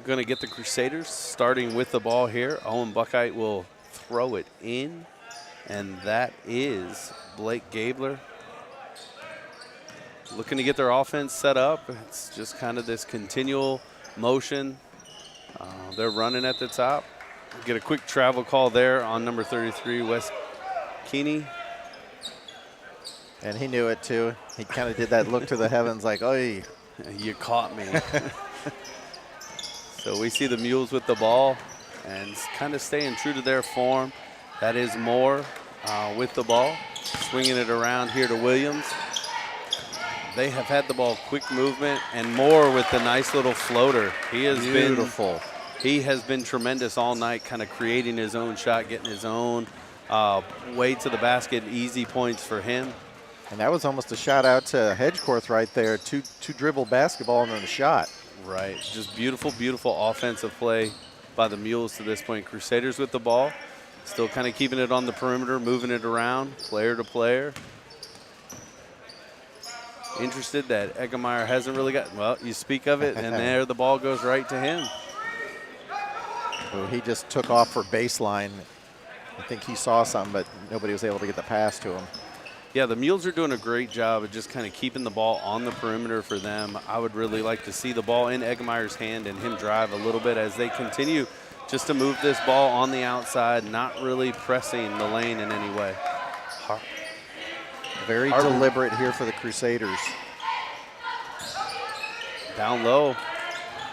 Going to get the Crusaders starting with the ball here. Owen Buckheit will throw it in, and that is Blake Gabler. Looking to get their offense set up. It's just kind of this continual motion. They're running at the top. Get a quick travel call there on number 33, Wes Keeney. And he knew it too. He kind of did that look to the heavens like, oh, you caught me. So we see the Mules with the ball and kind of staying true to their form. That is Moore with the ball, swinging it around here to Williams. They have had the ball, quick movement, and Moore with the nice little floater. He has beautiful. He has been tremendous all night, kind of creating his own shot, getting his own way to the basket. Easy points for him. And that was almost a shout out to Hedgecorth right there. Two dribble basketball and then a shot. Right, just beautiful, beautiful offensive play by the Mules to this point. Crusaders with the ball, still kind of keeping it on the perimeter, moving it around, player to player. Interested that Eggemeyer hasn't really got, well, you speak of it, and there the ball goes right to him. Well, he just took off for baseline. I think he saw something, but nobody was able to get the pass to him. Yeah, the Mules are doing a great job of just kind of keeping the ball on the perimeter for them. I would really like to see the ball in Eggemeyer's hand and him drive a little bit as they continue just to move this ball on the outside, not really pressing the lane in any way. Very deliberate here for the Crusaders. Down low.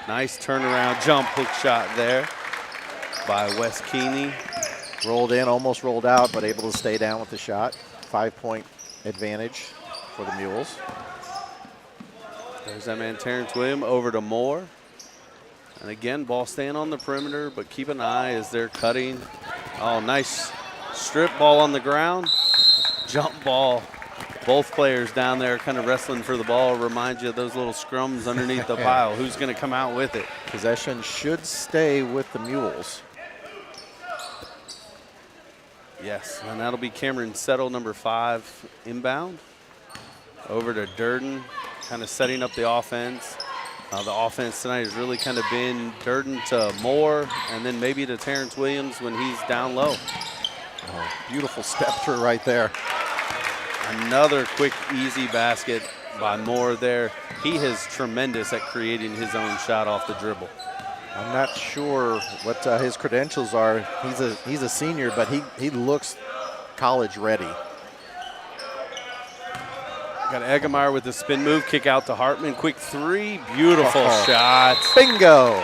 Nice turnaround jump hook shot there by Wes Keeney. Rolled in, almost rolled out, but able to stay down with the shot. 5-point advantage for the Mules. There's that man Terrence Williams over to Moore. And again, ball staying on the perimeter, but keep an eye as they're cutting. Oh, nice strip ball on the ground. Jump ball. Both players down there kind of wrestling for the ball. Reminds you of those little scrums underneath the pile. Who's going to come out with it? Possession should stay with the Mules. Yes, and that'll be Cameron Settle, number 5, inbound. Over to Durden, kind of setting up the offense. The offense tonight has really kind of been Durden to Moore, and then maybe to Terrence Williams when he's down low. Oh, beautiful step through right there. Another quick, easy basket by Moore there. He is tremendous at creating his own shot off the dribble. I'm not sure what his credentials are. He's a senior, but he looks college ready. Got Eggemeyer with the spin move, kick out to Hartman. Quick three, beautiful shot. Bingo.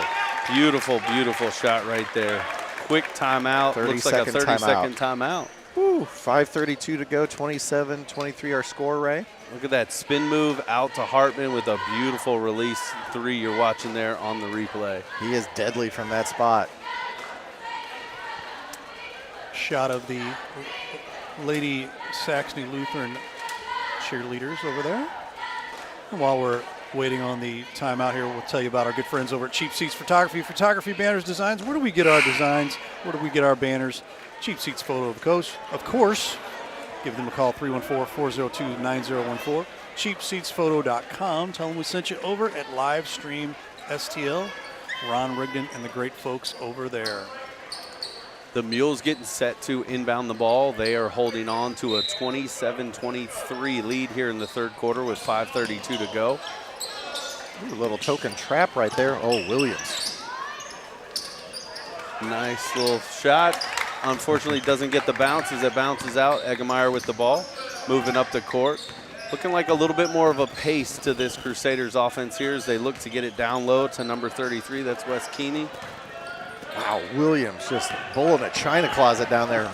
Beautiful, beautiful shot right there. Quick timeout. Looks like a 30-second timeout. Woo, 5:32 to go, 27-23 our score, Ray. Look at that spin move out to Hartman with a beautiful release three you're watching there on the replay. He is deadly from that spot. Shot of the Lady Saxony Lutheran cheerleaders over there. And while we're waiting on the timeout here, we'll tell you about our good friends over at Cheap Seats Photography, banners, designs. Where do we get our designs? Where do we get our banners? Cheap Seats Photo, of course. Give them a call, 314-402-9014. CheapSeatsPhoto.com. Tell them we sent you over at Livestream STL. Ron Rigdon and the great folks over there. The Mules getting set to inbound the ball. They are holding on to a 27-23 lead here in the third quarter with 5:32 to go. Ooh, a little token trap right there. Oh, Williams. Nice little shot. Unfortunately, doesn't get the bounce as it bounces out. Eggemeyer with the ball, moving up the court. Looking like a little bit more of a pace to this Crusaders offense here as they look to get it down low to number 33. That's Wes Keeney. Wow, Williams just bull in a china closet down there.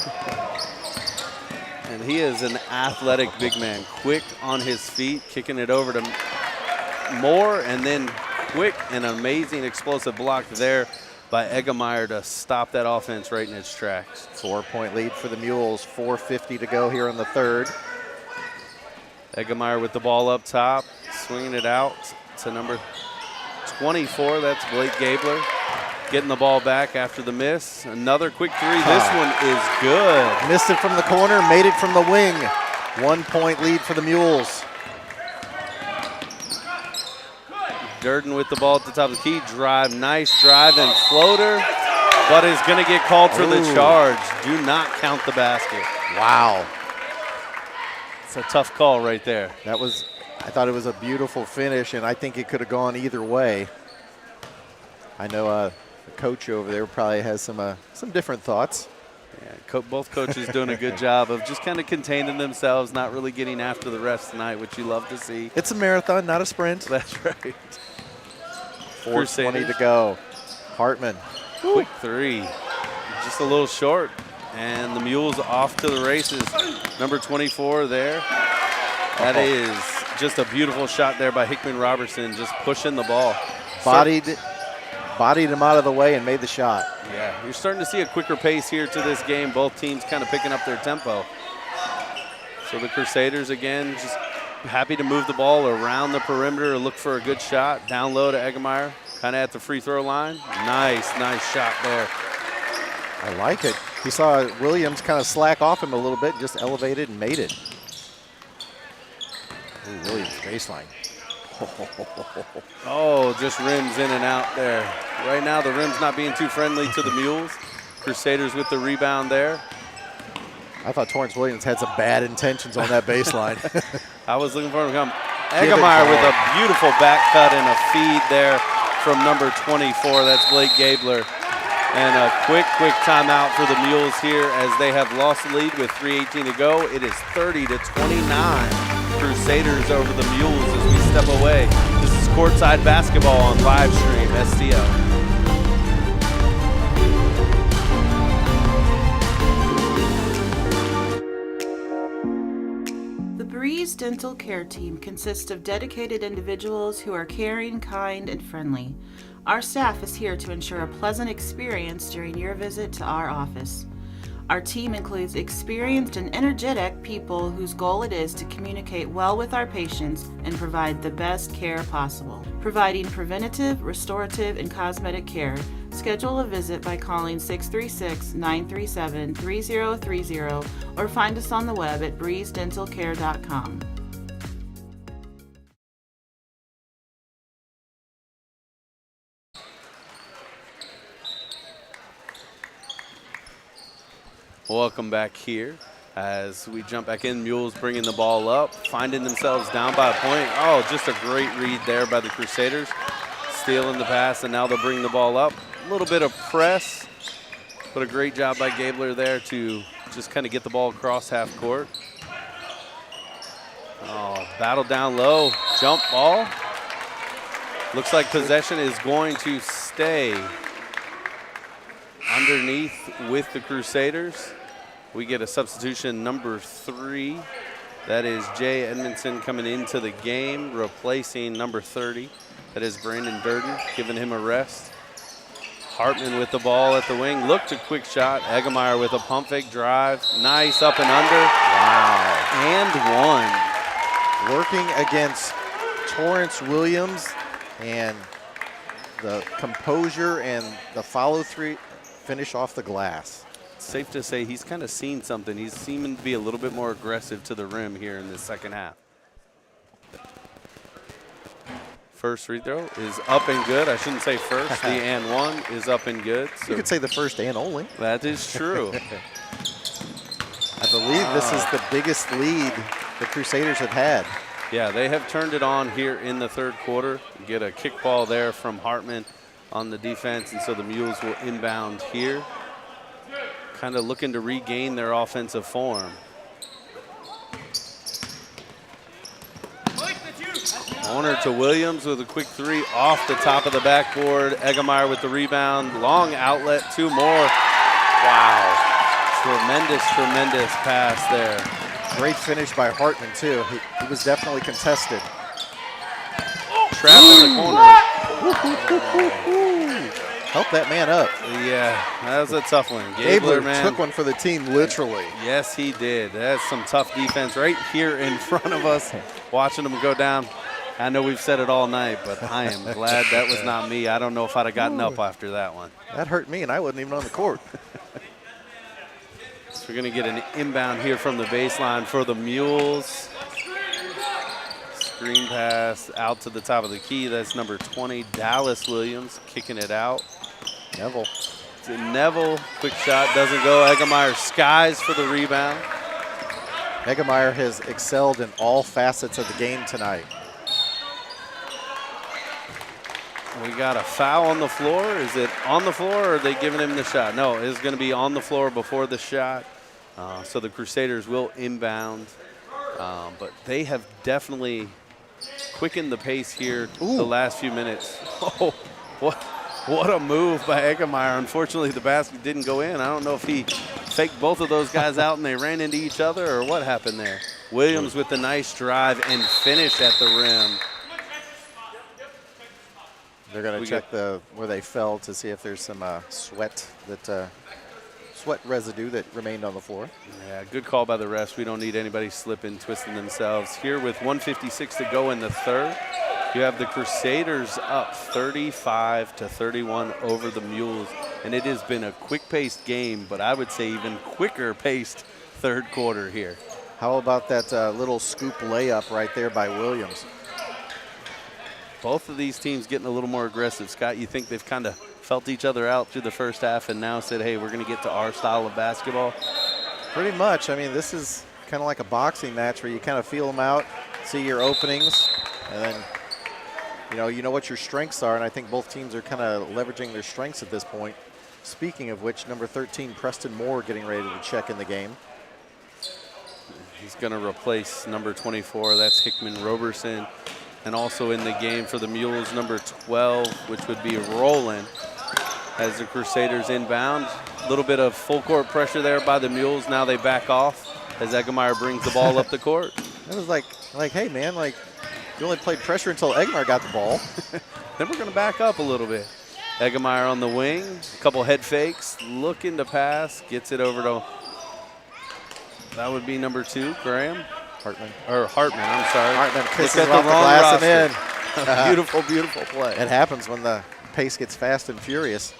And he is an athletic big man, quick on his feet, kicking it over to Moore, and then quick and amazing explosive block there by Eggemeyer to stop that offense right in its tracks. 4-point lead for the Mules, 4:50 to go here in the third. Eggemeyer with the ball up top, swinging it out to number 24, that's Blake Gabler. Getting the ball back after the miss. Another quick three. This one is good. Missed it from the corner, made it from the wing. 1-point lead for the Mules. Durden with the ball at the top of the key. Drive, nice drive and floater, but is going to get called for the charge. Do not count the basket. Wow. It's a tough call right there. That was, I thought it was a beautiful finish, and I think it could have gone either way. I know the coach over there probably has some different thoughts. Yeah, both coaches doing a good job of just kind of containing themselves, not really getting after the refs tonight, which you love to see. It's a marathon, not a sprint. That's right. 4:20 to go. Hartman. Quick three. Just a little short. And the Mules off to the races. Number 24 there. That is just a beautiful shot there by Hickman Robertson, just pushing the ball. Bodied him out of the way and made the shot. Yeah, you're starting to see a quicker pace here to this game. Both teams kind of picking up their tempo. So the Crusaders, again, just happy to move the ball around the perimeter, look for a good shot. Down low to Eggemeyer, kind of at the free throw line. Nice shot there. I like it. He saw Williams kind of slack off him a little bit, just elevated and made it. Ooh, Williams baseline. Oh, just rims in and out there. Right now, the rim's not being too friendly to the Mules. Crusaders with the rebound there. I thought Torrance Williams had some bad intentions on that baseline. I was looking for him to come. Eggemeyer with a beautiful back cut and a feed there from number 24. That's Blake Gabler. And a quick timeout for the Mules here as they have lost the lead with 3:18 to go. It is 30-29. Crusaders over the Mules as we step away. This is Courtside Basketball on Livestream STL. The Breeze Dental Care Team consists of dedicated individuals who are caring, kind, and friendly. Our staff is here to ensure a pleasant experience during your visit to our office. Our team includes experienced and energetic people whose goal it is to communicate well with our patients and provide the best care possible. Providing preventative, restorative, and cosmetic care. Schedule a visit by calling 636-937-3030 or find us on the web at breezedentalcare.com. Welcome back here as we jump back in. Mules bringing the ball up, finding themselves down by a point. Oh, just a great read there by the Crusaders. Stealing the pass, and now they'll bring the ball up. A little bit of press, but a great job by Gabler there to just kind of get the ball across half court. Oh, battle down low, jump ball. Looks like possession is going to stay underneath with the Crusaders. We get a substitution, number 3. That is Jay Edmondson coming into the game, replacing number 30. That is Brandon Durden, giving him a rest. Hartman with the ball at the wing. Looked a quick shot. Eggemeyer with a pump fake drive. Nice up and under. Wow. And 1. Working against Torrance Williams, and the composure and the follow-through finish off the glass. Safe to say he's kind of seen something. He's seeming to be a little bit more aggressive to the rim here in the second half. First free throw is up and good. I shouldn't say first. The and one is up and good. So you could say the first and only. That is true. I believe this is the biggest lead the Crusaders have had. Yeah, they have turned it on here in the third quarter. Get a kick ball there from Hartman on the defense, and so the Mules will inbound here. Kind of looking to regain their offensive form. Owner to Williams with a quick 3 off the top of the backboard. Eggemeyer with the rebound. Long outlet, 2 more. Wow. Tremendous pass there. Great finish by Hartman, too. He was definitely contested. Trap in the corner. Help that man up. Yeah, that was a tough one. Gabler, man, took one for the team, literally. Yes, he did. That's some tough defense right here in front of us. Watching him go down. I know we've said it all night, but I am glad that was not me. I don't know if I'd have gotten up after that one. That hurt me, and I wasn't even on the court. So we're going to get an inbound here from the baseline for the Mules. Screen pass out to the top of the key. That's number 20, Dallas Williams, kicking it out. Neville. Neville, quick shot, doesn't go. Eggemeyer skies for the rebound. Eggemeyer has excelled in all facets of the game tonight. We got a foul on the floor. Is it on the floor, or are they giving him the shot? No, it's going to be on the floor before the shot. So the Crusaders will inbound. But they have definitely quickened the pace here the last few minutes. Oh, what a move by Eggemeyer. Unfortunately, the basket didn't go in. I don't know if he faked both of those guys out and they ran into each other, or what happened there. Williams with the nice drive and finish at the rim. They're going to check where they fell to see if there's some sweat residue that remained on the floor. Yeah, good call by the refs. We don't need anybody slipping, twisting themselves. Here with 1:56 to go in the third, you have the Crusaders up 35-31 over the Mules. And it has been a quick-paced game, but I would say even quicker-paced third quarter here. How about that little scoop layup right there by Williams? Both of these teams getting a little more aggressive. Scott, you think they've kind of felt each other out through the first half and now said, hey, we're going to get to our style of basketball? Pretty much. I mean, this is kind of like a boxing match where you kind of feel them out, see your openings, and then you know what your strengths are, and I think both teams are kind of leveraging their strengths at this point. Speaking of which, number 13, Preston Moore, getting ready to check in the game. He's going to replace number 24. That's Hickman Roberson. And also in the game for the Mules, number 12, which would be Roland, as the Crusaders inbound. A little bit of full court pressure there by the Mules. Now they back off as Eggemeyer brings the ball up the court. It was like, hey, man, like you only played pressure until Eggemeyer got the ball. Then we're going to back up a little bit. Eggemeyer on the wing, a couple head fakes, looking to pass, gets it over to, that would be number 2, Graham. Hartman, I'm sorry. Hartman kisses it off the glass and in. Beautiful, beautiful play. It happens when the pace gets fast and furious.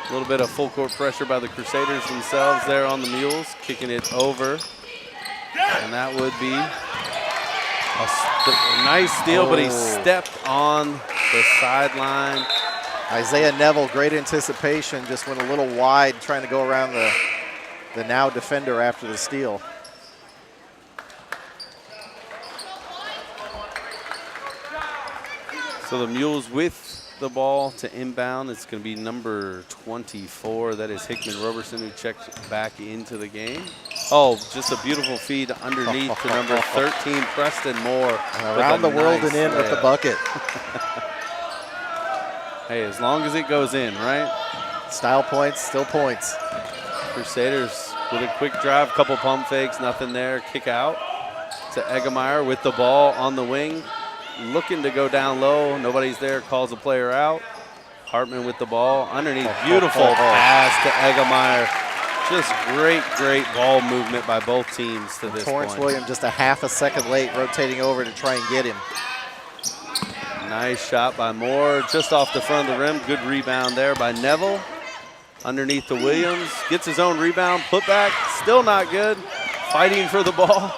A little bit of full court pressure by the Crusaders themselves there on the Mules, kicking it over. And that would be a nice steal, but he stepped on the sideline. Isaiah Neville, great anticipation, just went a little wide trying to go around the now defender after the steal. So the Mules with the ball to inbound. It's going to be number 24. That is Hickman Roberson, who checked back into the game. Oh, just a beautiful feed underneath to number 13, Preston Moore. Around the world and in with the bucket. Hey, as long as it goes in, right? Style points, still points. Crusaders with a quick drive, couple pump fakes, nothing there. Kick out to Eggemeyer with the ball on the wing. Looking to go down low. Nobody's there, calls a player out. Hartman with the ball underneath. Beautiful pass to Eggemeyer. Just great ball movement by both teams to this Torrance point. Williams just a half a second late, rotating over to try and get him. Nice shot by Moore, just off the front of the rim. Good rebound there by Neville. Underneath to Williams, gets his own rebound, put back, still not good. Fighting for the ball.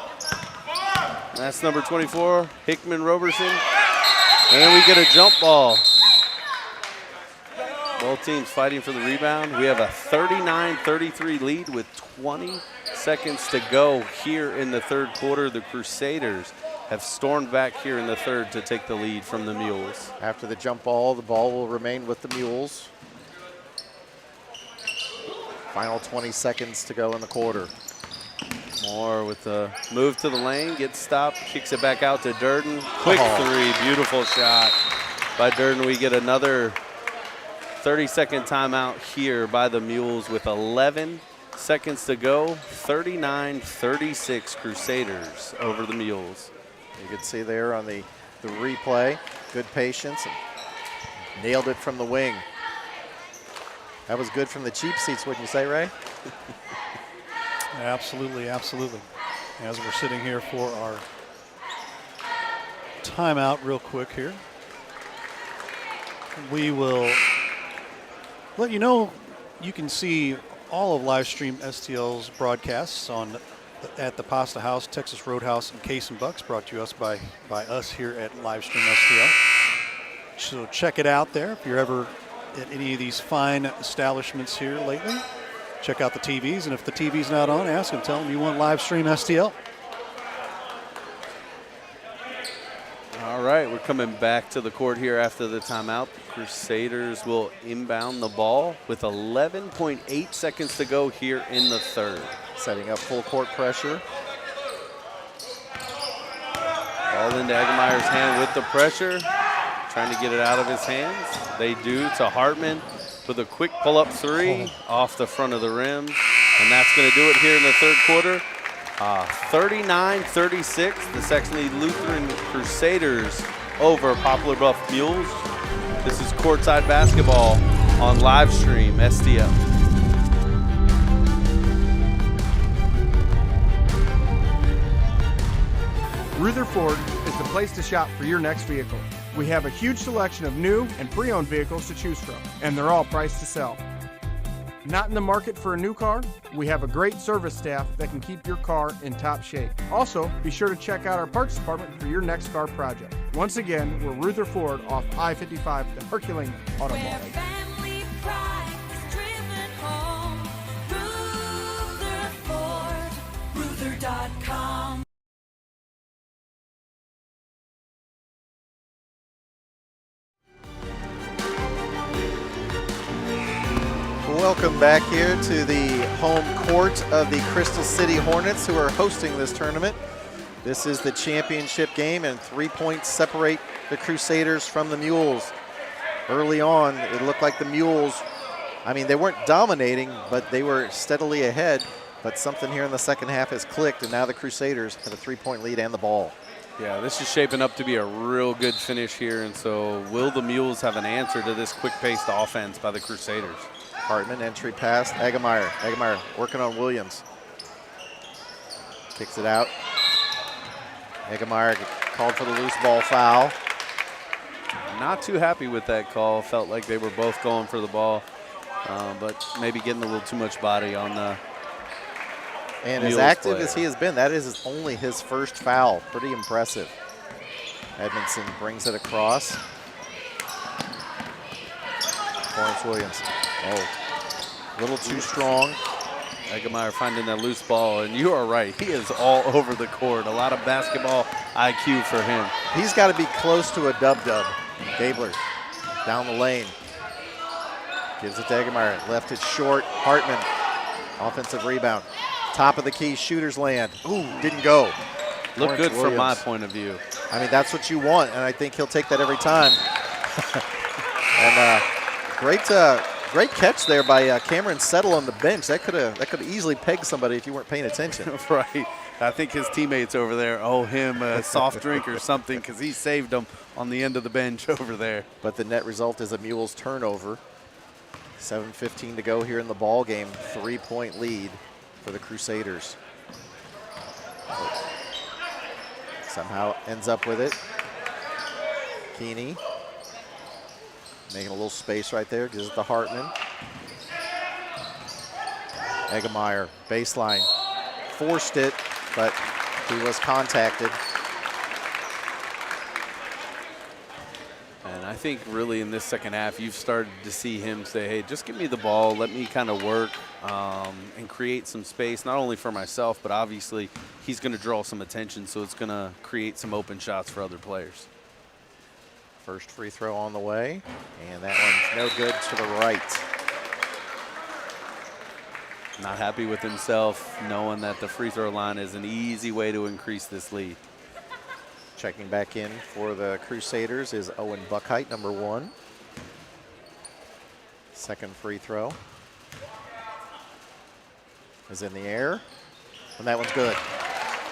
That's number 24, Hickman Roberson. And we get a jump ball. Both teams fighting for the rebound. We have a 39-33 lead with 20 seconds to go here in the third quarter. The Crusaders have stormed back here in the third to take the lead from the Mules. After the jump ball, the ball will remain with the Mules. Final 20 seconds to go in the quarter. Moore with the move to the lane, gets stopped, kicks it back out to Durden. Quick three, beautiful shot by Durden. We get another 30-second timeout here by the Mules with 11 seconds to go. 39-36 Crusaders over the Mules. You can see there on the replay, good patience, and nailed it from the wing. That was good from the cheap seats, wouldn't you say, Ray? Absolutely, absolutely. As we're sitting here for our timeout real quick here, we will let you know you can see all of Livestream STL's broadcasts at the Pasta House, Texas Roadhouse, and Case and Bucks, brought to us by us here at Livestream STL. So check it out there if you're ever at any of these fine establishments here lately. Check out the TVs, and if the TV's not on, ask them, tell them you want Livestream STL. All right, we're coming back to the court here after the timeout. The Crusaders will inbound the ball with 11.8 seconds to go here in the third. Setting up full court pressure. Ball into Eggemeyer's hand with the pressure. Trying to get it out of his hands. They do to Hartman with a quick pull-up three off the front of the rim. And that's going to do it here in the third quarter. 39-36, the Saxony Lutheran Crusaders over Poplar Bluff Mules. This is Courtside Basketball on Livestream STL. Rutherford is the place to shop for your next vehicle. We have a huge selection of new and pre-owned vehicles to choose from, and they're all priced to sell. Not in the market for a new car? We have a great service staff that can keep your car in top shape. Also, be sure to check out our parts department for your next car project. Once again, we're Rutherford off I-55, the Herculean Auto Mall. Where family pride is driven home. Rutherford, Ruther.com. Welcome back here to the home court of the Crystal City Hornets, who are hosting this tournament. This is the championship game, and 3 points separate the Crusaders from the Mules. Early on, it looked like the Mules, I mean, they weren't dominating, but they were steadily ahead. But something here in the second half has clicked, and now the Crusaders have a 3-point lead and the ball. Yeah, this is shaping up to be a real good finish here, and so will the Mules have an answer to this quick-paced offense by the Crusaders? Hartman, entry pass, Eggemeyer. Eggemeyer working on Williams. Kicks it out. Eggemeyer called for the loose ball foul. Not too happy with that call. Felt like they were both going for the ball, but maybe getting a little too much body on the And as active as he has been, that is only his first foul. Pretty impressive. Edmondson brings it across. Torrance Williams. Oh, a little too strong. Eggemeyer finding that loose ball, and you are right. He is all over the court. A lot of basketball IQ for him. He's got to be close to a dub-dub. Gabler down the lane. Gives it to Eggemeyer. Left it short. Hartman. Offensive rebound. Top of the key, shooter's land. Ooh, didn't go. Look good Williams. from my point of view. I mean, that's what you want, and I think he'll take that every time. And great catch there by Cameron Settle on the bench. That could have easily pegged somebody if you weren't paying attention. Right. I think his teammates over there owe him a soft drink or something because he saved them on the end of the bench over there. But the net result is a Mules turnover. 7:15 to go here in the ball game. 3-point lead for the Crusaders. Somehow ends up with it. Keeney making a little space right there, gives it to Hartman. Eggemeyer, baseline, forced it, but he was contacted. And I think really in this second half, you've started to see him say, hey, just give me the ball, let me kind of work and create some space, not only for myself, but obviously he's going to draw some attention, so it's going to create some open shots for other players. First free throw on the way, and that one's no good to the right. Not happy with himself, knowing that the free throw line is an easy way to increase this lead. Checking back in for the Crusaders is Owen Buckheit, number 1. Second free throw is in the air, and that one's good.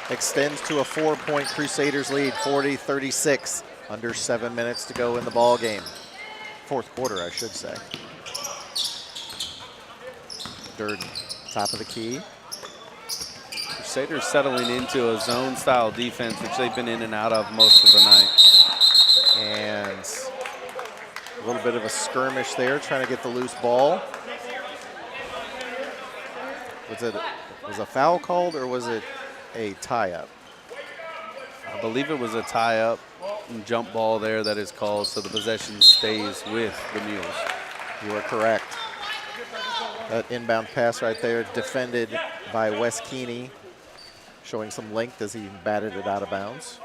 Extends to a 4-point Crusaders lead, 40-36. Under 7 minutes to go in the ball game. Fourth quarter, I should say. Durden, top of the key. Crusaders settling into a zone-style defense, which they've been in and out of most of the night. And a little bit of a skirmish there, trying to get the loose ball. Was a foul called, or was it a tie-up? I believe it was a tie-up and jump ball there that is called, so the possession stays with the Mules. You are correct. That inbound pass right there defended by Wes Keeney, showing some length as he batted it out of bounds.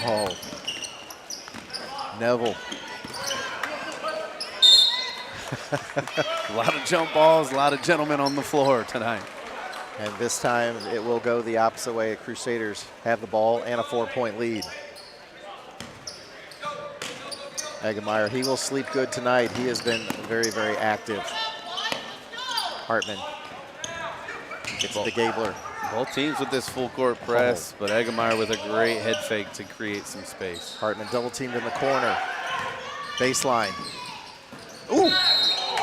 Oh, Neville. A lot of jump balls, a lot of gentlemen on the floor tonight. And this time it will go the opposite way. Crusaders have the ball and a 4-point lead. Eggemeyer, he will sleep good tonight. He has been very, very active. Hartman gets it to Gabler. Both teams with this full court press, but Eggemeyer with a great head fake to create some space. Hartman double teamed in the corner. Baseline. Ooh!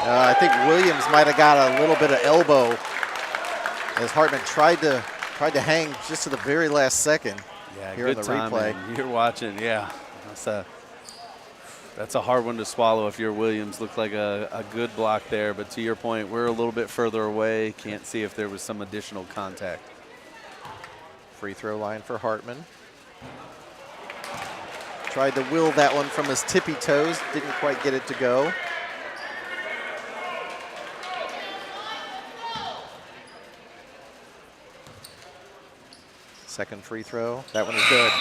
I think Williams might have got a little bit of elbow as Hartman tried to hang just to the very last second. Yeah, here good in the timing. replay. You're watching, yeah. That's a hard one to swallow if you're Williams. Looked like a good block there, but to your point, we're a little bit further away. Can't see if there was some additional contact. Free throw line for Hartman. Tried to will that one from his tippy toes. Didn't quite get it to go. Second free throw. That one is good.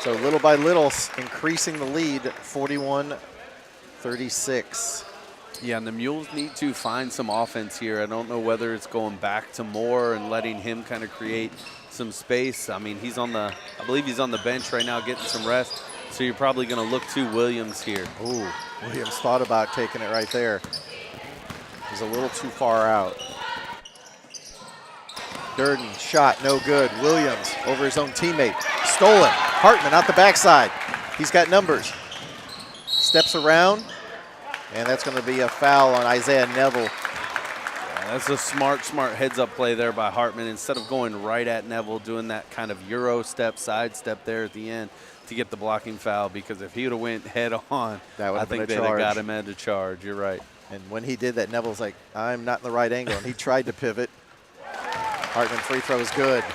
So little by little, increasing the lead, 41-36. Yeah, and the Mules need to find some offense here. I don't know whether it's going back to Moore and letting him kind of create some space. I mean, I believe he's on the bench right now getting some rest. So you're probably going to look to Williams here. Ooh, Williams thought about taking it right there. He's a little too far out. Durden, shot, no good. Williams over his own teammate. Stolen. Hartman out the backside. He's got numbers. Steps around, and that's going to be a foul on Isaiah Neville. Yeah, that's a smart heads-up play there by Hartman. Instead of going right at Neville, doing that kind of Euro step, side step there at the end to get the blocking foul, because if he would have went head on, I think they'd have got him at a charge. You're right. And when he did that, Neville's like, I'm not in the right angle, and he tried to pivot. Hartman free throw is good.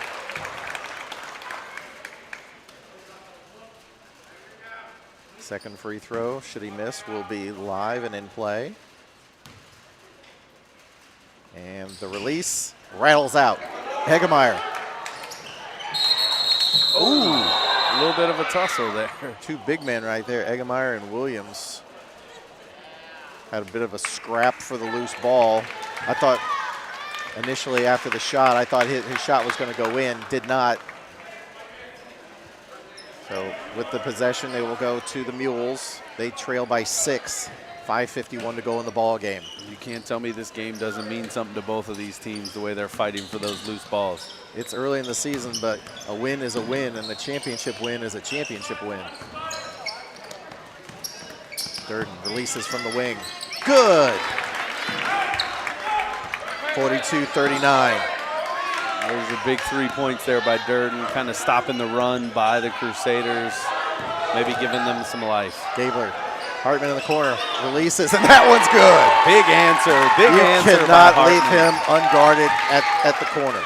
Second free throw, should he miss, will be live and in play. And the release rattles out. Eggemeyer. Ooh, a little bit of a tussle there. Two big men right there, Eggemeyer and Williams. Had a bit of a scrap for the loose ball. I thought initially after the shot, I thought his shot was going to go in. Did not. So with the possession, they will go to the Mules. They trail by 6. 5:51 to go in the ball game. You can't tell me this game doesn't mean something to both of these teams, the way they're fighting for those loose balls. It's early in the season, but a win is a win, and the championship win is a championship win. Durden releases from the wing. Good. 42-39. There's a big 3 points there by Durden, kind of stopping the run by the Crusaders, maybe giving them some life. Gabler, Hartman in the corner, releases, and that one's good. Big answer, big answer. You cannot leave him unguarded at the corner.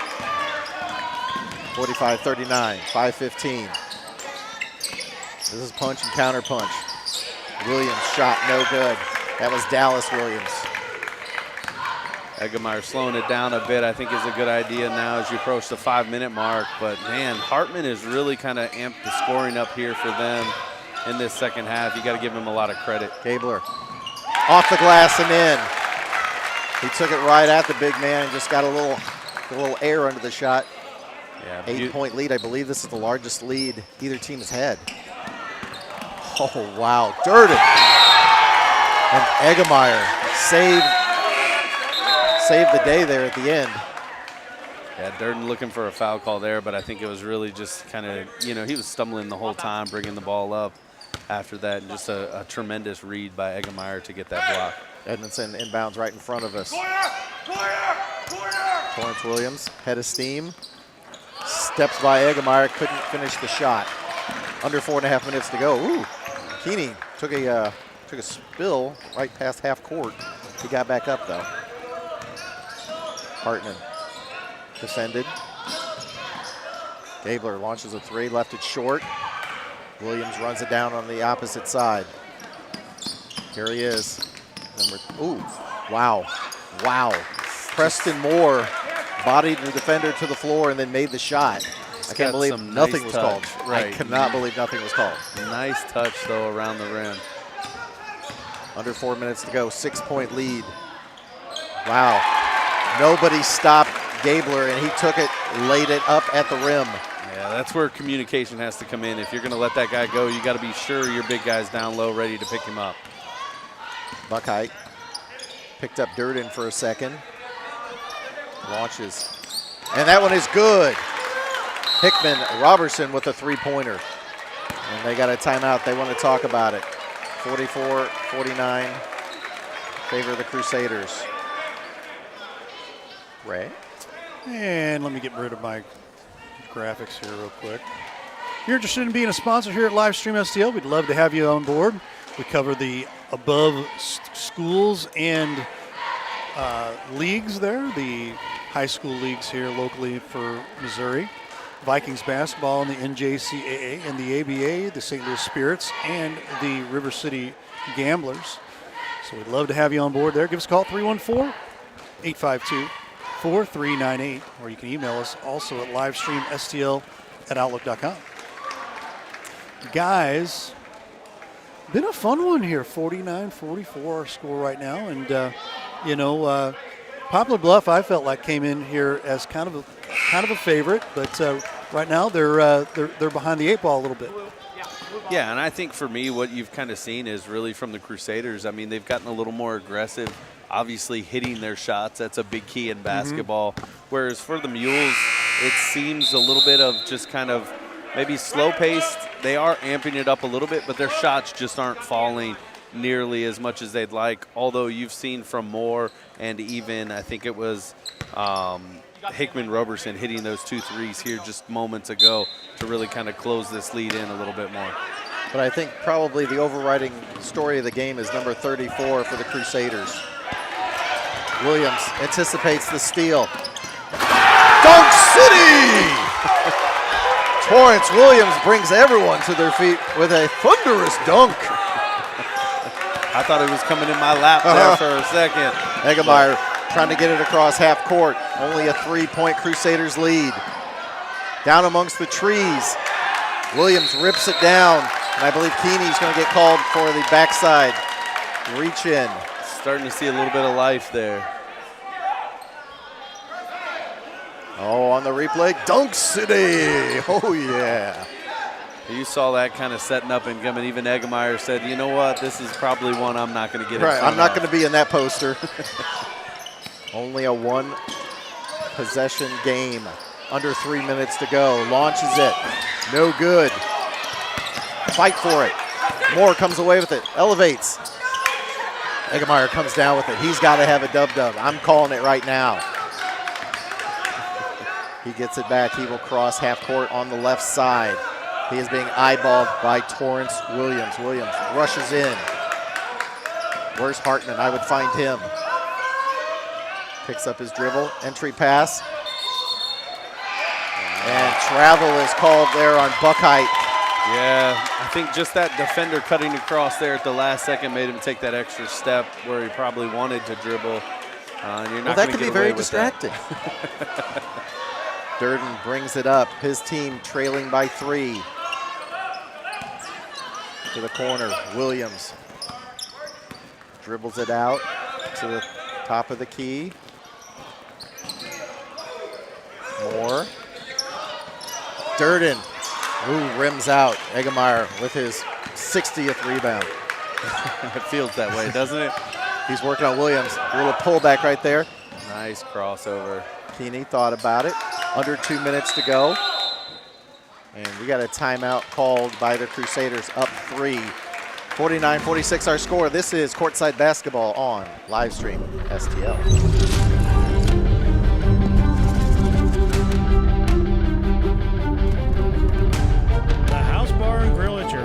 45-39, 5:15. This is punch and counter punch. Williams shot, no good. That was Dallas Williams. Eggemeyer slowing it down a bit, I think, is a good idea now as you approach the 5-minute mark. But, man, Hartman has really kind of amped the scoring up here for them in this second half. You got to give him a lot of credit. Gabler off the glass and in. He took it right at the big man and just got a little air under the shot. Yeah, 8-point lead. I believe this is the largest lead either team has had. Oh, wow. Durden. And Eggemeyer saved the day there at the end. Yeah, Durden looking for a foul call there, but I think it was really just kind of, he was stumbling the whole time, bringing the ball up after that, and just a tremendous read by Eggemeyer to get that block. Edmondson inbounds right in front of us. Torrance Williams, head of steam, steps by Eggemeyer, couldn't finish the shot. Under 4.5 minutes to go. Ooh, Keeney took a spill right past half court. He got back up though. Hartman defended. Gabler launches a 3, left it short. Williams runs it down on the opposite side. Here he is. Ooh, wow. Preston Moore bodied the defender to the floor and then made the shot. I can't believe nothing was called. Right. I cannot believe nothing was called. Nice touch, though, around the rim. Under 4 minutes to go, 6-point lead. Wow. Nobody stopped Gabler, and he took it, laid it up at the rim. Yeah, that's where communication has to come in. If you're going to let that guy go, you got to be sure your big guy's down low, ready to pick him up. Buckheit picked up Durden for a second. Launches. And that one is good. Hickman Robertson with a 3-pointer. And they got a timeout. They want to talk about it. 44-49, favor of the Crusaders. Ray? And let me get rid of my graphics here real quick. If you're interested in being a sponsor here at Livestream STL, we'd love to have you on board. We cover the above schools and leagues there, the high school leagues here locally for Missouri. Vikings basketball in the NJCAA and the ABA, the St. Louis Spirits, and the River City Gamblers. So we'd love to have you on board there. Give us a call, 314-852-4398, or you can email us also at livestreamstl@outlook.com. Guys, been a fun one here, 49-44 our score right now, and Poplar Bluff, I felt like came in here as kind of a favorite, but right now they're behind the 8 ball a little bit. Yeah, and I think for me, what you've kind of seen is really from the Crusaders. I mean, they've gotten a little more aggressive, obviously hitting their shots. That's a big key in basketball. Whereas for the Mules, it seems a little bit of just kind of maybe slow-paced. They are amping it up a little bit, but their shots just aren't falling nearly as much as they'd like, although you've seen from Moore and even I think it was Hickman Robertson hitting those 2 threes here just moments ago to really kind of close this lead in a little bit more. But I think probably the overriding story of the game is number 34 for the Crusaders. Williams anticipates the steal. Dunk City! Torrance Williams brings everyone to their feet with a thunderous dunk. I thought it was coming in my lap there for a second. Eggemeyer trying to get it across half court. Only a 3-point Crusaders lead. Down amongst the trees. Williams rips it down. And I believe Keeney's going to get called for the backside reach in. Starting to see a little bit of life there. Oh, on the replay, Dunk City. Oh, yeah. You saw that kind of setting up and coming. Even Eggemeyer said, you know what, this is probably one I'm not going to get Right, I'm not going to be in that poster. Only a one possession game. Under 3 minutes to go. Launches it. No good. Fight for it. Moore comes away with it. Elevates. Eggemeyer comes down with it. He's got to have a dub-dub. I'm calling it right now. He gets it back. He will cross half court on the left side. He is being eyeballed by Torrance Williams. Williams rushes in. Where's Hartman? I would find him. Picks up his dribble. Entry pass. And travel is called there on Buckheit. Yeah, I think just that defender cutting across there at the last second made him take that extra step where he probably wanted to dribble. And you're not that could get be away very with distracting. Durden brings it up. His team trailing by 3. To the corner, Williams dribbles it out to the top of the key. Moore. Durden, ooh, rims out. Eggemeyer with his 60th rebound. It feels that way, doesn't it? He's working on Williams. A little pullback right there. Nice crossover. Keeney thought about it. Under 2 minutes to go. And we got a timeout called by the Crusaders, up 3. 49-46 our score. This is Courtside Basketball on Livestream STL.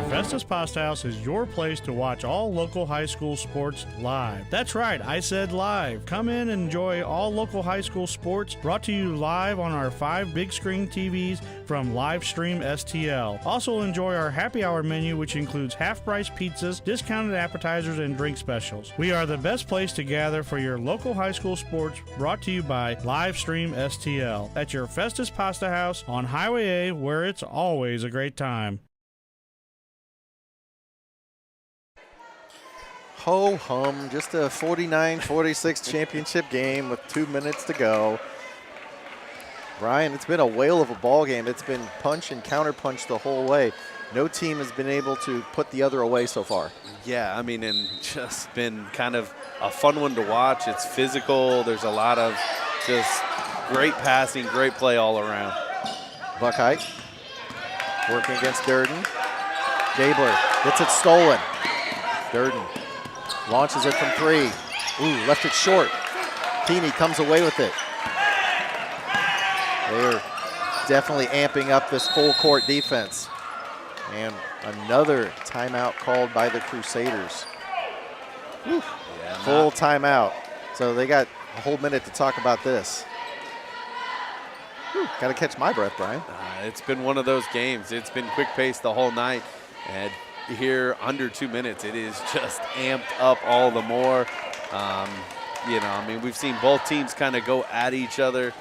Festus Posthouse is your place to watch all local high school sports live. That's right, I said live. Come in and enjoy all local high school sports brought to you live on our 5 big screen TVs from Livestream STL. Also enjoy our happy hour menu, which includes half-price pizzas, discounted appetizers, and drink specials. We are the best place to gather for your local high school sports brought to you by Livestream STL at your Festus Pasta House on Highway A, where it's always a great time. Ho hum, just a 49-46 championship game with 2 minutes to go. Brian, it's been a whale of a ball game. It's been punch and counter punch the whole way. No team has been able to put the other away so far. Yeah, I mean, and just been kind of a fun one to watch. It's physical. There's a lot of just great passing, great play all around. Buckheit working against Durden. Gabler gets it stolen. Durden launches it from 3. Ooh, left it short. Keeney comes away with it. They're definitely amping up this full court defense. And another timeout called by the Crusaders. Yeah, full timeout. So they got a whole minute to talk about this. Got to catch my breath, Brian. It's been one of those games. It's been quick pace the whole night. And here under 2 minutes, it is just amped up all the more. You know, I mean, we've seen both teams kind of go at each other.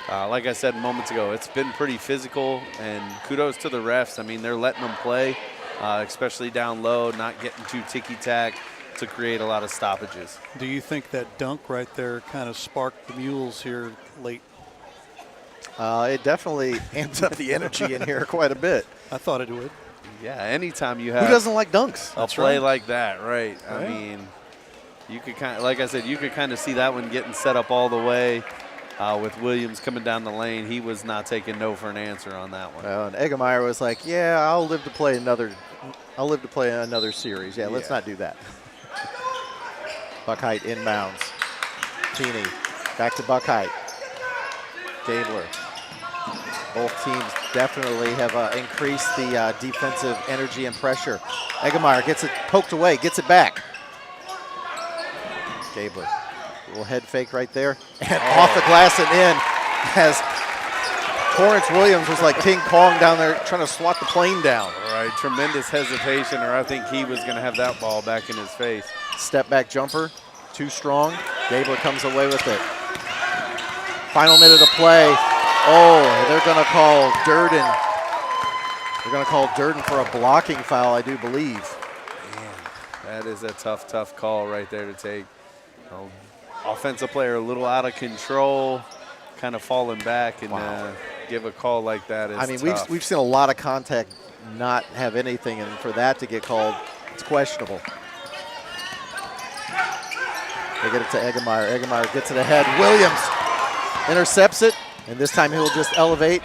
Like I said moments ago, it's been pretty physical, and kudos to the refs. I mean, they're letting them play, especially down low, not getting too ticky-tack to create a lot of stoppages. Do you think that dunk right there kind of sparked the Mules here late? It definitely amped up the energy in here quite a bit. I thought it would. Yeah, anytime you have who doesn't like dunks? A play like that, right? I mean, you could kind of, like I said, you could kind of see that one getting set up all the way with Williams coming down the lane. He was not taking no for an answer on that one. Well, and Eggemeyer was like, "Yeah, I'll live to play another series. Yeah, let's not do that." Buckheit inbounds. Keeney back to Buckheit. Gabler. Both teams definitely have increased the defensive energy and pressure. Eggemeyer gets it poked away, gets it back. Gabler, a little head fake right there. And off the glass and in as Torrance Williams was like King Kong down there trying to swat the plane down. Right, tremendous hesitation, or I think he was going to have that ball back in his face. Step back jumper, too strong. Gabler comes away with it. Final minute of play. Oh, they're going to call Durden. They're going to call Durden for a blocking foul, I do believe. Man, that is a tough, tough call right there to take. Offensive player a little out of control. kind of falling back and give a call like that is I mean, tough. we've seen a lot of contact not have anything, and for that to get called, it's questionable. They get it to Eggemeyer. Eggemeyer gets it ahead. Williams intercepts it, and this time he'll just elevate.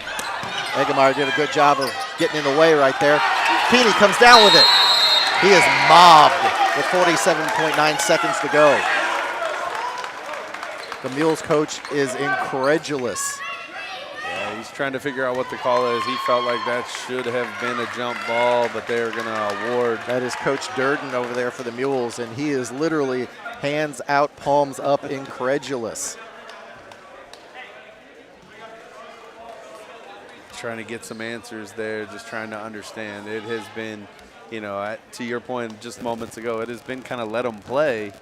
Eggemeyer did a good job of getting in the way right there. Keeney comes down with it. He is mobbed with 47.9 seconds to go. The Mules coach is incredulous. Yeah, he's trying to figure out what the call is. He felt like that should have been a jump ball, but they're going to award. That is Coach Durden over there for the Mules, and he is literally hands out, palms up, incredulous. Trying to get some answers there, just trying to understand. It has been, you know, to your point just moments ago, it has been kind of let them play,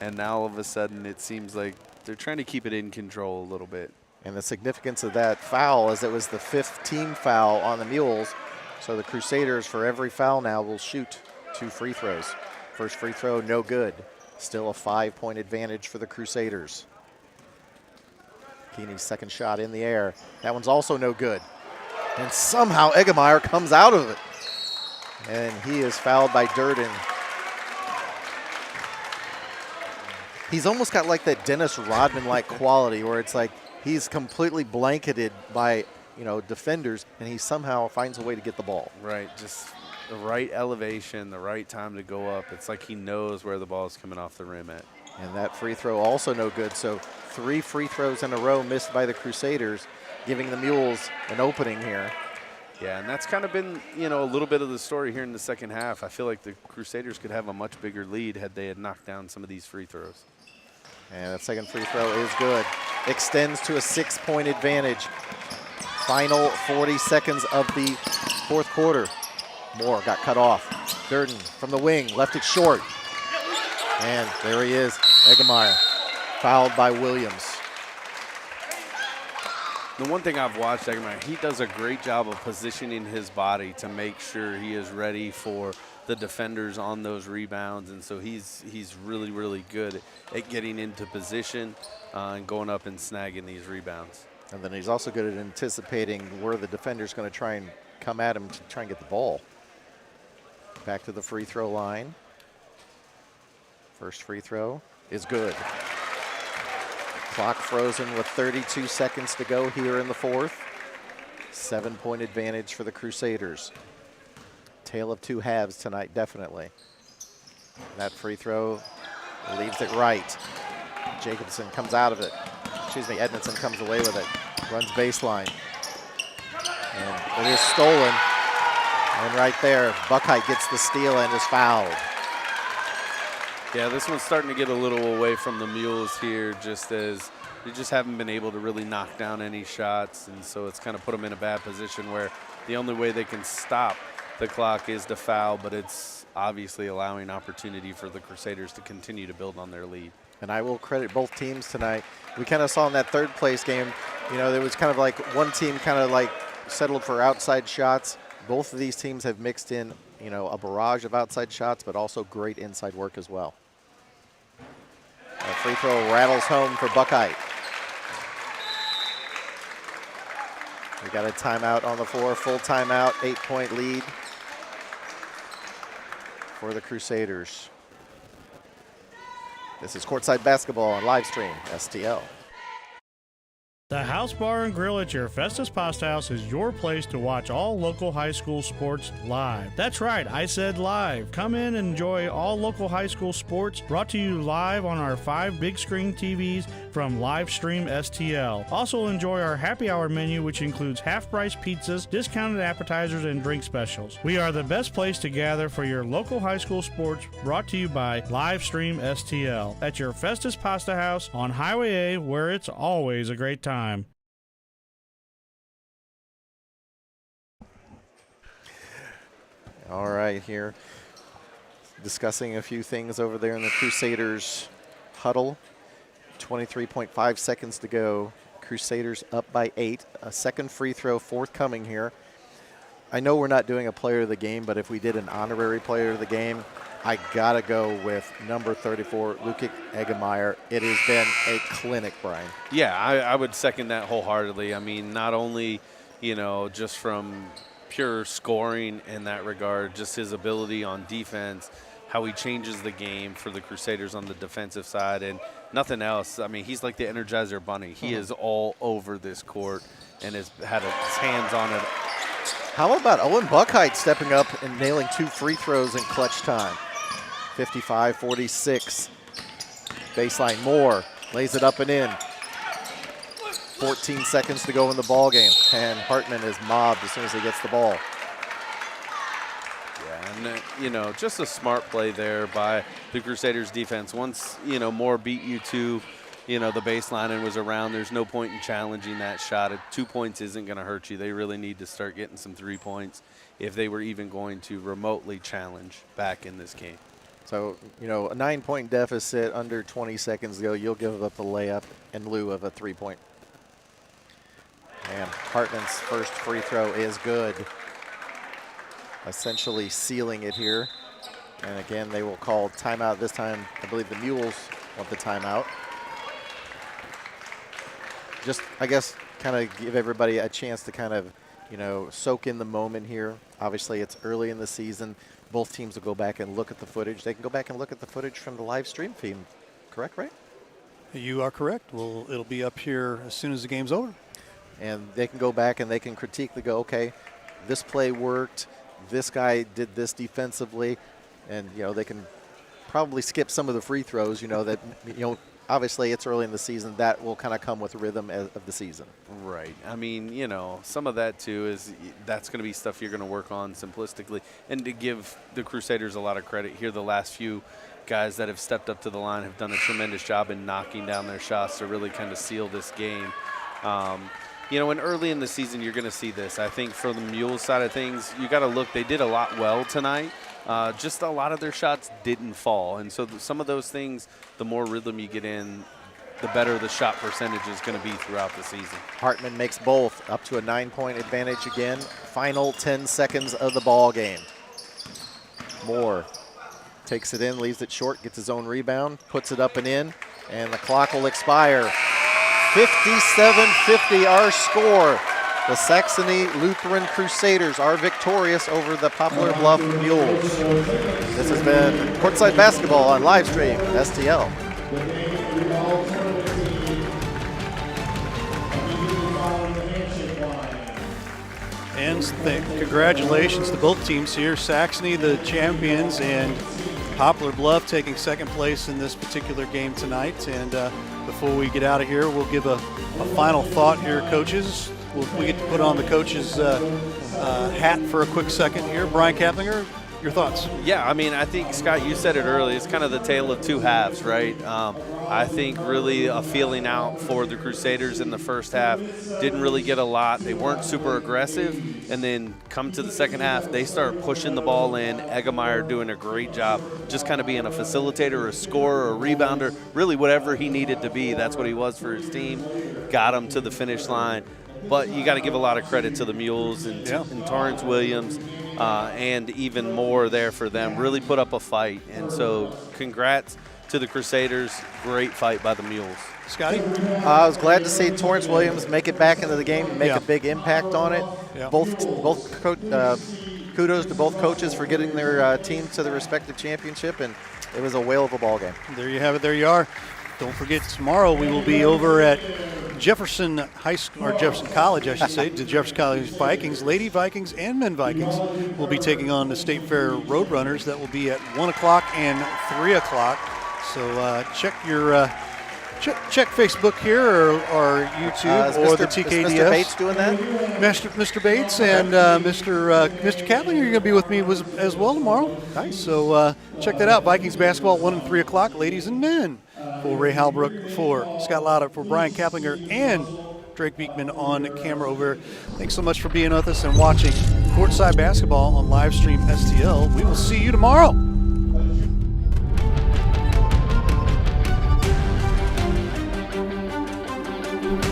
and now all of a sudden it seems like they're trying to keep it in control a little bit. And the significance of that foul is it was the 5th team foul on the Mules. So the Crusaders, for every foul now, will shoot 2 free throws. First free throw, no good. Still a 5-point advantage for the Crusaders. Keeney's second shot in the air. That one's also no good. And somehow Eggemeyer comes out of it. And he is fouled by Durden. He's almost got like that Dennis Rodman-like quality where it's like he's completely blanketed by, you know, defenders, and he somehow finds a way to get the ball. Right, just the right elevation, the right time to go up. It's like he knows where the ball is coming off the rim at. And that free throw also no good. So 3 free throws in a row missed by the Crusaders, giving the Mules an opening here. Yeah, and that's kind of been, you know, a little bit of the story here in the second half. I feel like the Crusaders could have a much bigger lead had they had knocked down some of these free throws. And that second free throw is good. Extends to a 6-point advantage. Final 40 seconds of the 4th quarter. Moore got cut off. Durden from the wing, left it short. And there he is, Eggemeyer, fouled by Williams. The one thing I've watched Eggemeyer, he does a great job of positioning his body to make sure he is ready for the defenders on those rebounds, and so he's really, really good at getting into position and going up and snagging these rebounds. And then he's also good at anticipating where the defender's going to try and come at him to try and get the ball. Back to the free throw line. First free throw is good. Clock frozen with 32 seconds to go here in the 4th. 7-point advantage for the Crusaders. Tale of 2 halves tonight, definitely. That free throw leaves it right. Jacobson comes out of it. Excuse me, Edmondson comes away with it. Runs baseline. And it is stolen. And right there, Buckeye gets the steal and is fouled. Yeah, this one's starting to get a little away from the Mules here, just as they just haven't been able to really knock down any shots, and so it's kind of put them in a bad position where the only way they can stop the clock is to foul, but it's obviously allowing opportunity for the Crusaders to continue to build on their lead. And I will credit both teams tonight. We kind of saw in that 3rd place game, you know, there was kind of like one team kind of like settled for outside shots. Both of these teams have mixed in, you know, a barrage of outside shots, but also great inside work as well. A free throw rattles home for Buckeye. We got a timeout on the floor, full timeout, 8-point lead for the Crusaders. This is Courtside Basketball on live stream, STL. The House Bar and Grill at your Festus Pasta House is your place to watch all local high school sports live. That's right, I said live. Come in and enjoy all local high school sports brought to you live on our 5 big screen TVs from Livestream STL. Also enjoy our happy hour menu, which includes half-price pizzas, discounted appetizers, and drink specials. We are the best place to gather for your local high school sports, brought to you by Livestream STL at your Festus Pasta House on Highway A, where it's always a great time. All right, here discussing a few things over there in the Crusaders huddle. 23.5 seconds to go. Crusaders up by 8. A second free throw forthcoming here. I know we're not doing a player of the game, but if we did an honorary player of the game, I got to go with number 34, Lukic Egemeyer. It has been a clinic, Brian. Yeah, I would second that wholeheartedly. I mean, not only, just from pure scoring in that regard, just his ability on defense, how he changes the game for the Crusaders on the defensive side, and nothing else. I mean, he's like the Energizer Bunny. He is all over this court and has had his hands on it. How about Owen Buckheit stepping up and nailing 2 free throws in clutch time? 55-46. Baseline Moore lays it up and in. 14 seconds to go in the ball game, and Hartman is mobbed as soon as he gets the ball. Yeah, and just a smart play there by the Crusaders defense. Once Moore beat you to the baseline and was around, there's no point in challenging that shot. 2 points isn't going to hurt you. They really need to start getting some 3 points if they were even going to remotely challenge back in this game. So, a 9-point deficit under 20 seconds ago, you'll give up a layup in lieu of a 3-point. And Hartman's first free throw is good, essentially sealing it here. And again, they will call timeout. This time, I believe the Mules want the timeout. Just, I guess, kind of give everybody a chance to kind of, soak in the moment here. Obviously, it's early in the season. Both teams will go back and look at the footage. They can go back and look at the footage from the live stream feed. Correct, right? You are correct. Well, it'll be up here as soon as the game's over. And they can go back and they can critique the go, okay, this play worked. This guy did this defensively. And, they can probably skip some of the free throws, that, obviously it's early in the season. That will kind of come with the rhythm of the season. Right. I mean, some of that too is that's going to be stuff you're going to work on simplistically. And to give the Crusaders a lot of credit here, the last few guys that have stepped up to the line have done a tremendous job in knocking down their shots to really kind of seal this game. And early in the season you're going to see this. I think for the Mules side of things, you got to look. They did a lot well tonight. Just a lot of their shots didn't fall. And so some of those things, the more rhythm you get in, the better the shot percentage is going to be throughout the season. Hartman makes both, up to a 9-point advantage again. Final 10 seconds of the ball game. Moore takes it in, leaves it short, gets his own rebound, puts it up and in, and the clock will expire. 57-50 our score. The Saxony Lutheran Crusaders are victorious over the Poplar Bluff Mules. This has been Courtside Basketball on Livestream STL. And congratulations to both teams here. Saxony, the champions, and Poplar Bluff taking second place in this particular game tonight. And before we get out of here, we'll give a final thought here, coaches. We get to put on the coach's hat for a quick second here. Brian Kaplinger, your thoughts? Yeah, I mean, I think, Scott, you said it early. It's kind of the tale of two halves, right? I think really a feeling out for the Crusaders in the first half. Didn't really get a lot. They weren't super aggressive. And then come to the second half, they start pushing the ball in. Egemeyer doing a great job, just kind of being a facilitator, a scorer, a rebounder, really whatever he needed to be. That's what he was for his team. Got him to the finish line. But you got to give a lot of credit to the Mules and Torrance Williams and even more there for them. Really put up a fight. And so congrats to the Crusaders. Great fight by the Mules. Scotty? I was glad to see Torrance Williams make it back into the game and make a big impact on it. Yeah. Kudos to both coaches for getting their team to the respective championship, and it was a whale of a ball game. There you have it. There you are. Don't forget, tomorrow we will be over at Jefferson High School, or Jefferson College, I should say, the Jefferson College Vikings, Lady Vikings and Men Vikings will be taking on the State Fair Roadrunners. That will be at 1 o'clock and 3 o'clock. So check your check Facebook here or YouTube or the TKDS. Is Mr. Bates doing that? Mr. Bates and Mr. Kaplinger, you're going to be with me as well tomorrow. Nice. So check that out. Vikings basketball 1 and 3 o'clock, ladies and men. For Ray Halbrook, for Scott Lauder, for Brian Kaplinger, and Drake Beekman on camera over. Thanks so much for being with us and watching Courtside Basketball on Livestream STL. We will see you tomorrow.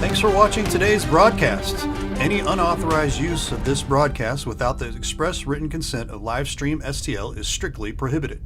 Thanks for watching today's broadcast. Any unauthorized use of this broadcast without the express written consent of Livestream STL is strictly prohibited.